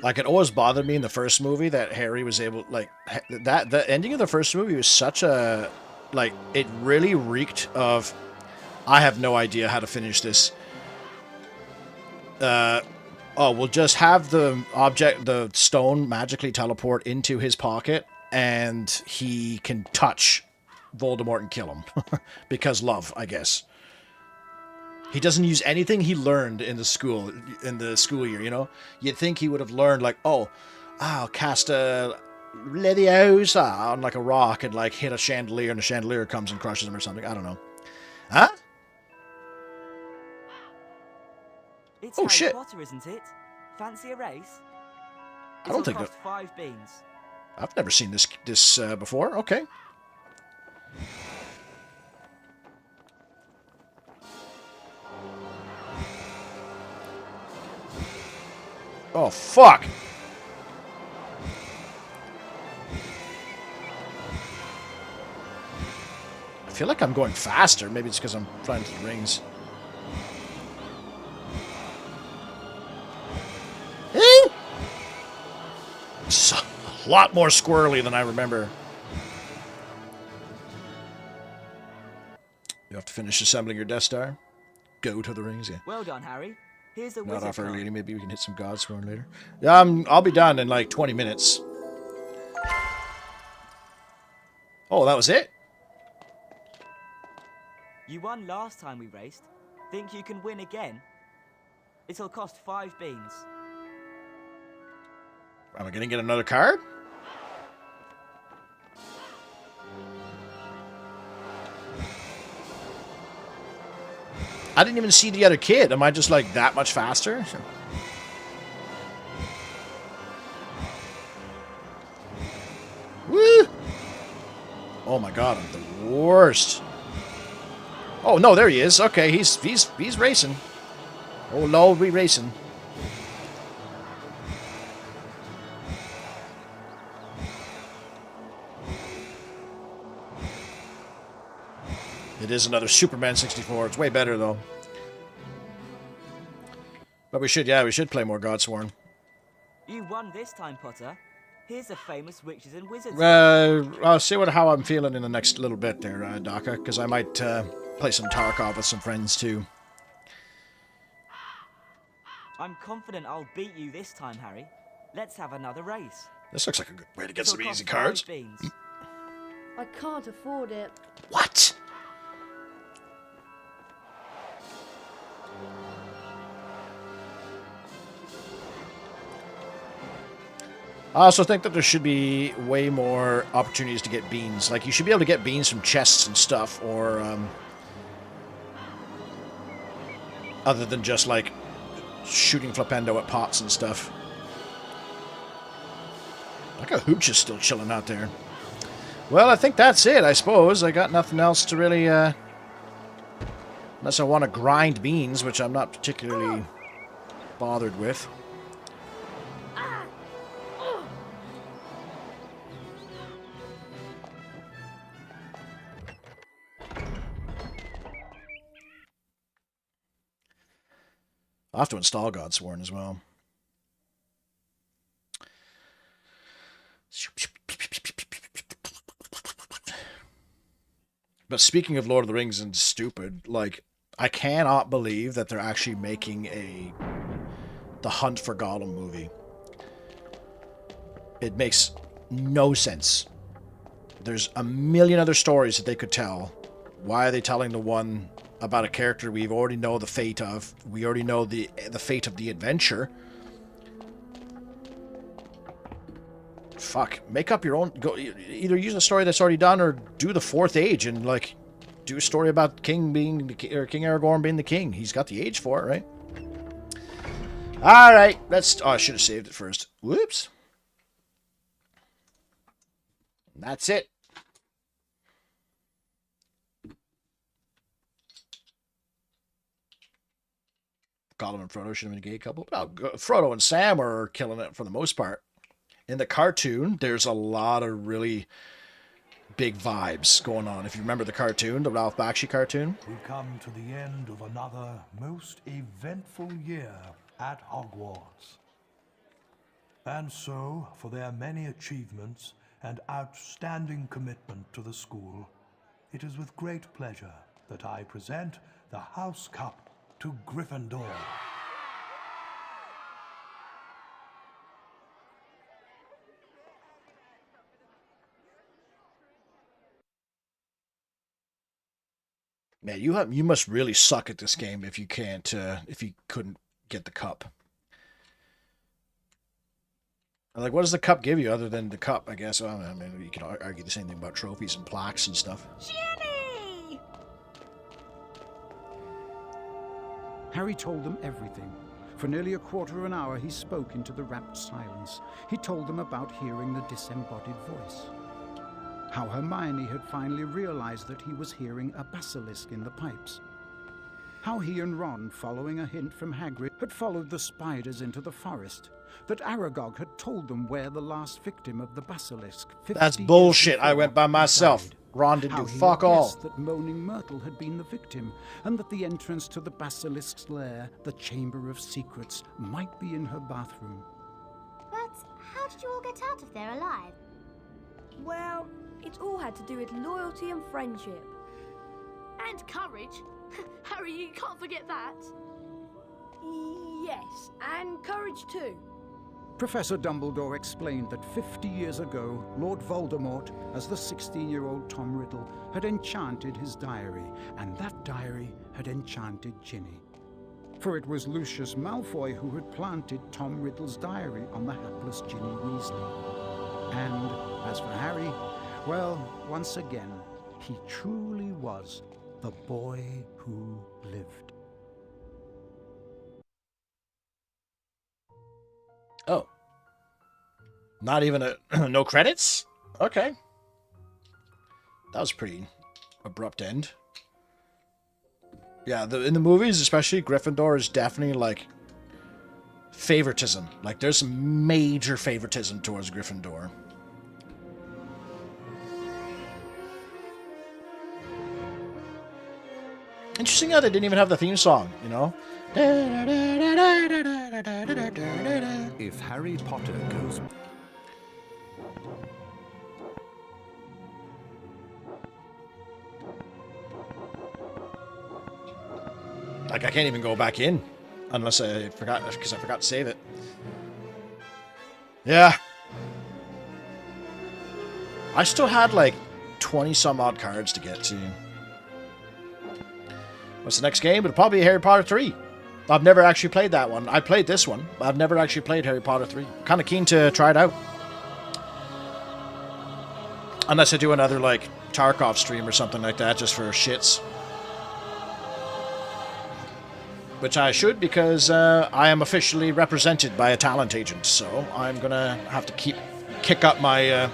Like, it always bothered me in the first movie that Harry was able, like, that the ending of the first movie was such a, like, it really reeked of, I have no idea how to finish this. Oh, we'll just have the stone magically teleport into his pocket, and he can touch Voldemort and kill him. Because love, I guess. He doesn't use anything he learned in the school year, you know? You'd think he would have learned, like, oh, I'll cast a Leviosa on, like, a rock and, like, hit a chandelier, and the chandelier comes and crushes him or something. I don't know. Huh? It's Oh, Harry shit. Potter, isn't it? Fancy a race? I don't think cost that... 5 beans. I've never seen this before. Okay. Oh, fuck! I feel like I'm going faster. Maybe it's because I'm flying through the rings. It's a lot more squirrely than I remember. You have to finish assembling your Death Star. Go to the rings, yeah. Well done, Harry. Here's a Not wizard off early. card. Maybe we can hit some Godsworn later. I'll be done in like 20 minutes. Oh, that was it? You won last time we raced. Think you can win again? It'll cost 5 beans. Am I going to get another card? I didn't even see the other kid. Am I just like that much faster? Woo! Oh my god, I'm the worst. Oh no, there he is. Okay, he's racing. Oh Lord, we racing. It is another Superman 64. It's way better, though. But we should play more Godsworn. You won this time, Potter. Here's a famous witches and wizards. I'll see how I'm feeling in the next little bit there, Daka, because I might play some Tarkov with some friends, too. I'm confident I'll beat you this time, Harry. Let's have another race. This looks like a good way to get It'll some cost easy cards. 5 beans. I can't afford it. What? I also think that there should be way more opportunities to get beans. Like, you should be able to get beans from chests and stuff, or, other than just, like, shooting Flipendo at pots and stuff. Like a hooch is still chilling out there. Well, I think that's it, I suppose. I got nothing else to really, unless I want to grind beans, which I'm not particularly bothered with. I'll have to install Godsworn as well. But speaking of Lord of the Rings and stupid, like, I cannot believe that they're actually making the Hunt for Gollum movie. It makes no sense. There's a million other stories that they could tell. Why are they telling the one about a character we already know the fate of? We already know the fate of the adventure. Fuck, make up your own. Go either use a story that's already done, or do the Fourth Age and like do a story about King Aragorn being the king. He's got the age for it, right? All right, let's. Oh, I should have saved it first. Whoops. That's it. Gollum and Frodo should have been a gay couple. Well, Frodo and Sam are killing it for the most part. In the cartoon, there's a lot of really big vibes going on. If you remember the cartoon, the Ralph Bakshi cartoon. We come to the end of another most eventful year at Hogwarts. And so, for their many achievements and outstanding commitment to the school, it is with great pleasure that I present the House Cup to Gryffindor. Man, you must really suck at this game if you couldn't get the cup. Like, what does the cup give you other than the cup? I guess. Well, I mean, you could argue the same thing about trophies and plaques and stuff. Jenny! Harry told them everything. For nearly a quarter of an hour, he spoke into the rapt silence. He told them about hearing the disembodied voice. How Hermione had finally realized that he was hearing a basilisk in the pipes. How he and Ron, following a hint from Hagrid, had followed the spiders into the forest. That Aragog had told them where the last victim of the basilisk. That's bullshit. I went by myself. Ron didn't do fuck all. That Moaning Myrtle had been the victim, and that the entrance to the basilisk's lair, the Chamber of Secrets, might be in her bathroom. But how did you all get out of there alive? Well, it's all had to do with loyalty and friendship. And courage. Harry, you can't forget that. Yes, and courage too. Professor Dumbledore explained that 50 years ago, Lord Voldemort, as the 16-year-old Tom Riddle, had enchanted his diary, and that diary had enchanted Ginny. For it was Lucius Malfoy who had planted Tom Riddle's diary on the hapless Ginny Weasley. And as for Harry, well, once again, he truly was the boy who lived. Oh. Not even no credits? Okay. That was pretty abrupt end. Yeah, in the movies, especially, Gryffindor is definitely, like, favoritism. Like, there's some major favoritism towards Gryffindor. Interesting how they didn't even have the theme song, you know? If Harry Potter goes... Like, I can't even go back in unless I forgot, because I forgot to save it. Yeah. I still had like 20 some odd cards to get to. What's the next game? It'll probably be Harry Potter 3. I've never actually played that one. I played this one, but I've never actually played Harry Potter 3. Kind of keen to try it out. Unless I do another like Tarkov stream or something like that just for shits. Which I should, because I am officially represented by a talent agent, so I'm gonna have to kick up my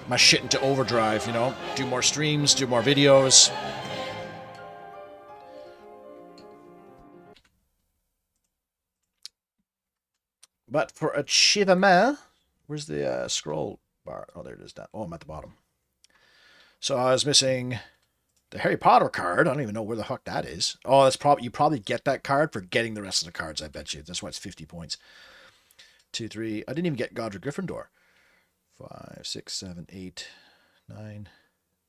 my shit into overdrive, you know? Do more streams, do more videos. But for achievement, where's the scroll bar? Oh, there it is. Oh, I'm at the bottom. So I was missing the Harry Potter card. I don't even know where the fuck that is. Oh, that's probably, you probably get that card for getting the rest of the cards, I bet you. That's why it's 50 points. 2, 3. I didn't even get Godric Gryffindor. 5, 6, 7, 8, 9,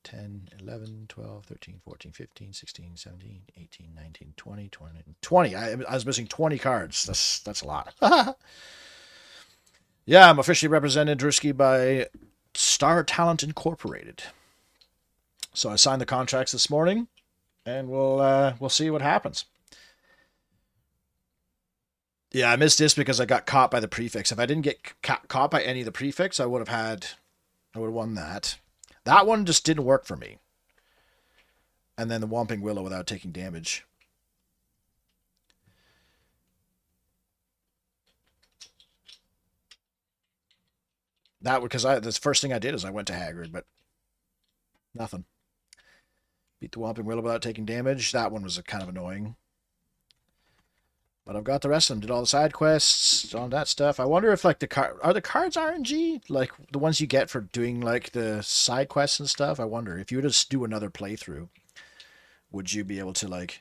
10, 11, 12, 13, 14, 15, 16, 17, 18, 19, 20, 20. I was missing 20 cards. That's a lot. Yeah, I'm officially represented, Drewski, by Star Talent Incorporated. So I signed the contracts this morning, and we'll see what happens. Yeah, I missed this because I got caught by the prefix. If I didn't get caught by any of the prefix, I would have won that. That one just didn't work for me. And then the Whomping Willow without taking damage. That because the first thing I did is I went to Hagrid, but nothing. Beat the Whomping Willow without taking damage. That one was kind of annoying. But I've got the rest of them. Did all the side quests, all that stuff. I wonder if like are the cards RNG? Like the ones you get for doing like the side quests and stuff? I wonder if you were to just do another playthrough, would you be able to like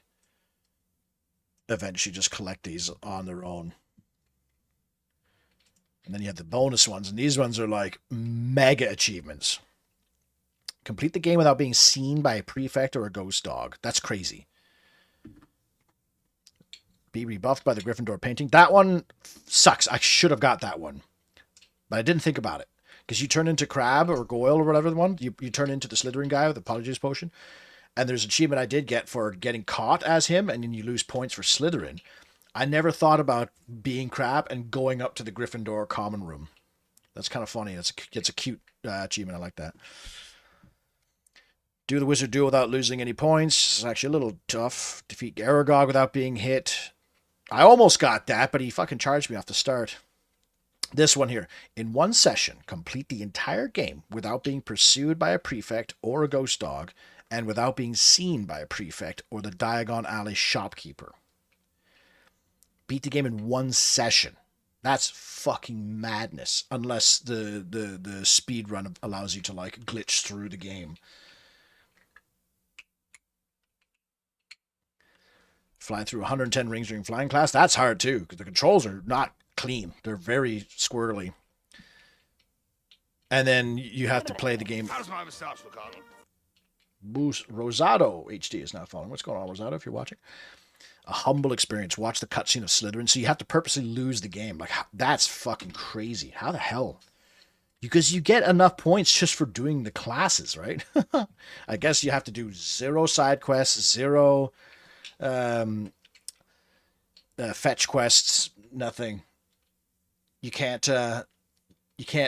eventually just collect these on their own? And then you have the bonus ones, and these ones are like mega achievements. Complete the game without being seen by a prefect or a ghost dog. That's crazy. Be rebuffed by the Gryffindor painting. That one sucks. I should have got that one. But I didn't think about it. Because you turn into Crab or Goyle or whatever the one. You turn into the Slytherin guy with the Polyjuice Potion. And there's an achievement I did get for getting caught as him, and then you lose points for Slytherin. I never thought about being Crab and going up to the Gryffindor common room. That's kind of funny. It's a cute achievement. I like that. Do the wizard duel without losing any points. It's actually a little tough. Defeat Aragog without being hit. I almost got that, but he fucking charged me off the start. This one here. In one session, complete the entire game without being pursued by a prefect or a ghost dog, and without being seen by a prefect or the Diagon Alley shopkeeper. Beat the game in one session. That's fucking madness. Unless the speed run allows you to like glitch through the game. Fly through 110 rings during flying class. That's hard too, because the controls are not clean. They're very squirrely. And then you have to play the game. How's my moustache look, Arnold? Rosado HD is not following. What's going on, Rosado, if you're watching? A humble experience. Watch the cutscene of Slytherin. So you have to purposely lose the game. Like, that's fucking crazy. How the hell? Because you get enough points just for doing the classes, right? I guess you have to do 0 side quests, 0 fetch quests, nothing. You can't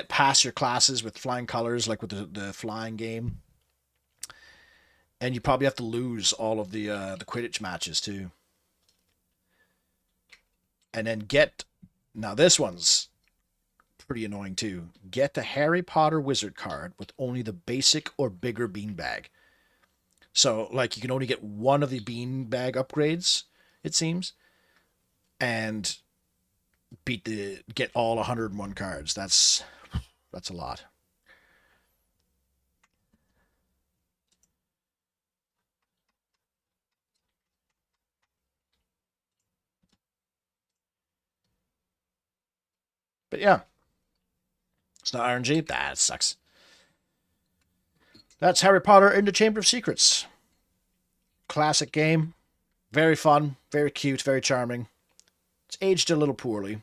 pass your classes with flying colors like with the flying game. And you probably have to lose all of the Quidditch matches too. And then now this one's pretty annoying too. Get the Harry Potter wizard card with only the basic or bigger beanbag. So, like, you can only get one of the beanbag upgrades, it seems, and get all 101 cards. That's a lot. But yeah, it's not RNG. That sucks. That's Harry Potter in the Chamber of Secrets. Classic game. Very fun, very cute, very charming. It's aged a little poorly.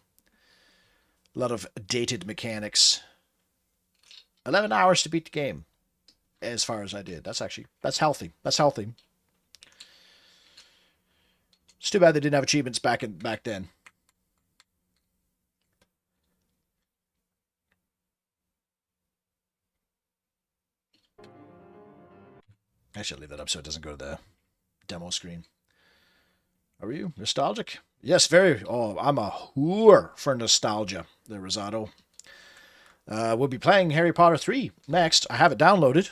A lot of dated mechanics. 11 hours to beat the game, as far as I did. That's healthy. That's healthy. It's too bad they didn't have achievements back then. I should leave that up so it doesn't go to the demo screen. Are you nostalgic? Yes, very. Oh, I'm a whore for nostalgia, there, Rosado. We'll be playing Harry Potter 3 next. I have it downloaded.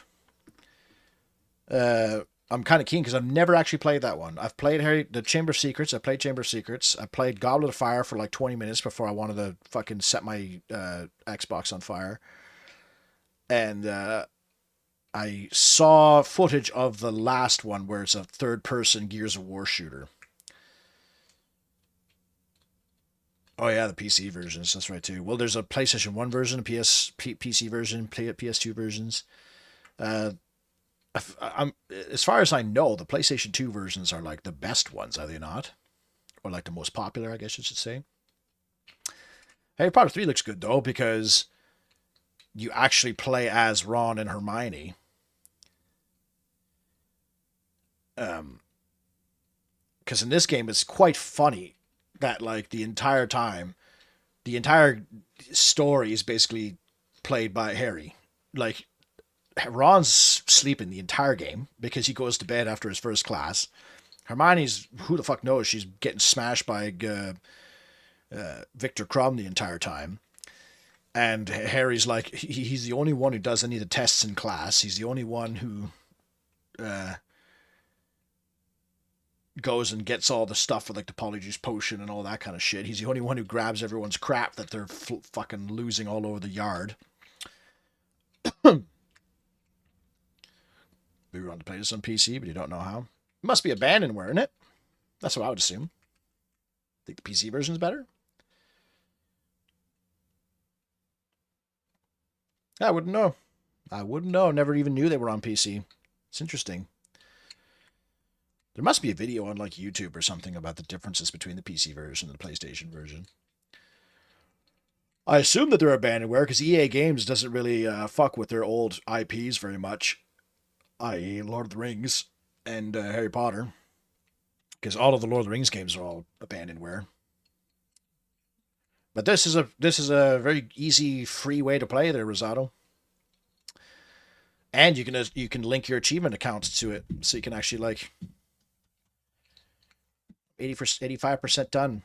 I'm kind of keen because I've never actually played that one. I've played the Chamber of Secrets. I played Chamber of Secrets. I played Goblet of Fire for like 20 minutes before I wanted to fucking set my Xbox on fire. And I saw footage of the last one where it's a third-person Gears of War shooter. Oh yeah, the PC versions. That's right too. Well, there's a PlayStation 1 version, a PC version, PS2 versions. As far as I know, the PlayStation 2 versions are like the best ones, are they not? Or like the most popular, I guess you should say. Harry Potter 3 looks good though, because you actually play as Ron and Hermione. Because in this game, it's quite funny that like the entire story is basically played by Harry. Like, Ron's sleeping the entire game because he goes to bed after his first class. Hermione's, who the fuck knows, she's getting smashed by Victor Crumb the entire time. And Harry's like, he's the only one who does any of the tests in class. He's the only one who goes and gets all the stuff with like the polyjuice potion and all that kind of shit. He's the only one who grabs everyone's crap that they're fucking losing all over the yard. Maybe you want to play this on PC, but you don't know how. It must be abandonware, isn't it? That's what I would assume. Think the PC version's better? I wouldn't know. I wouldn't know. Never even knew they were on PC. It's interesting. There must be a video on like YouTube or something about the differences between the PC version and the PlayStation version. I assume that they're abandonware because EA Games doesn't really fuck with their old IPs very much, i.e. Lord of the Rings and Harry Potter, because all of the Lord of the Rings games are all abandonware. But this is a very easy, free way to play there, Rosato. And you can link your achievement accounts to it, so you can actually like 85% done.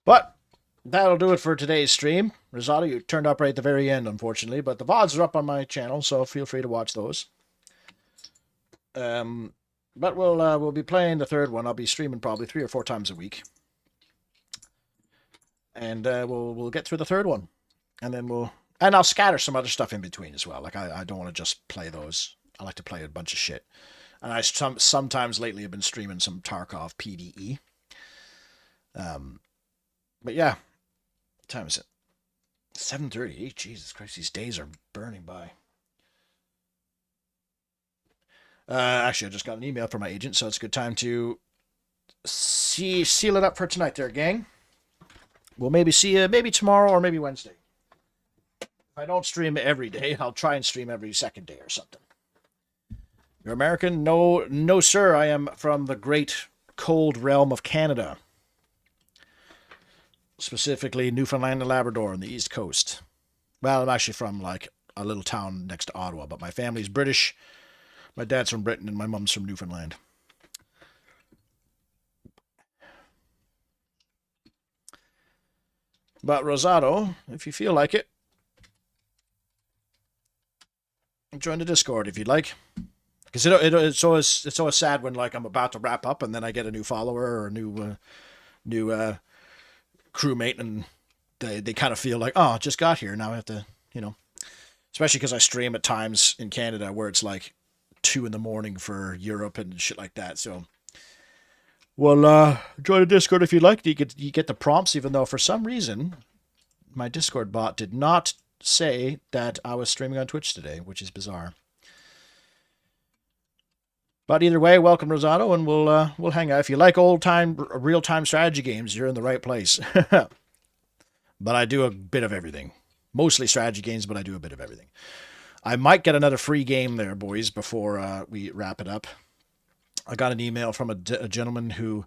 But that'll do it for today's stream. Rosato, you turned up right at the very end, unfortunately, but the VODs are up on my channel, so feel free to watch those. But we'll be playing the third one. I'll be streaming probably 3 or 4 times a week, and we'll get through the third one, and then I'll scatter some other stuff in between as well. Like I don't want to just play those. I like to play a bunch of shit, and I sometimes lately have been streaming some Tarkov PvE. But yeah, what time is it? 7:30. Jesus Christ, these days are burning by. Actually, I just got an email from my agent, so it's a good time to seal it up for tonight there, gang. We'll maybe see you maybe tomorrow or maybe Wednesday. If I don't stream every day, I'll try and stream every second day or something. You're American? No, sir. I am from the great cold realm of Canada. Specifically Newfoundland and Labrador on the East Coast. Well, I'm actually from like a little town next to Ottawa, but my family's British. My dad's from Britain and my mum's from Newfoundland. But Rosato, if you feel like it, join the Discord if you'd like. Because it's always sad when like I'm about to wrap up and then I get a new follower or a new crewmate, and they kind of feel like, oh, just got here, now I have to, especially because I stream at times in Canada where it's like 2 a.m. for Europe and shit like that. So, well, join the Discord if you'd like. You get the prompts, even though for some reason my Discord bot did not say that I was streaming on Twitch today, which is bizarre. But either way, welcome Rosato, and we'll hang out. If you like old-time, real-time strategy games, you're in the right place. But I do a bit of everything. Mostly strategy games, but I do a bit of everything. I might get another free game there, boys, before we wrap it up. I got an email from a gentleman who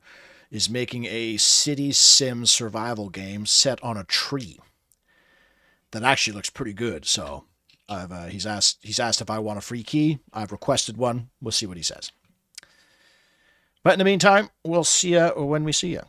is making a city sim survival game set on a tree that actually looks pretty good. So he's asked if I want a free key. I've requested one. We'll see what he says. But in the meantime, we'll see you when we see you.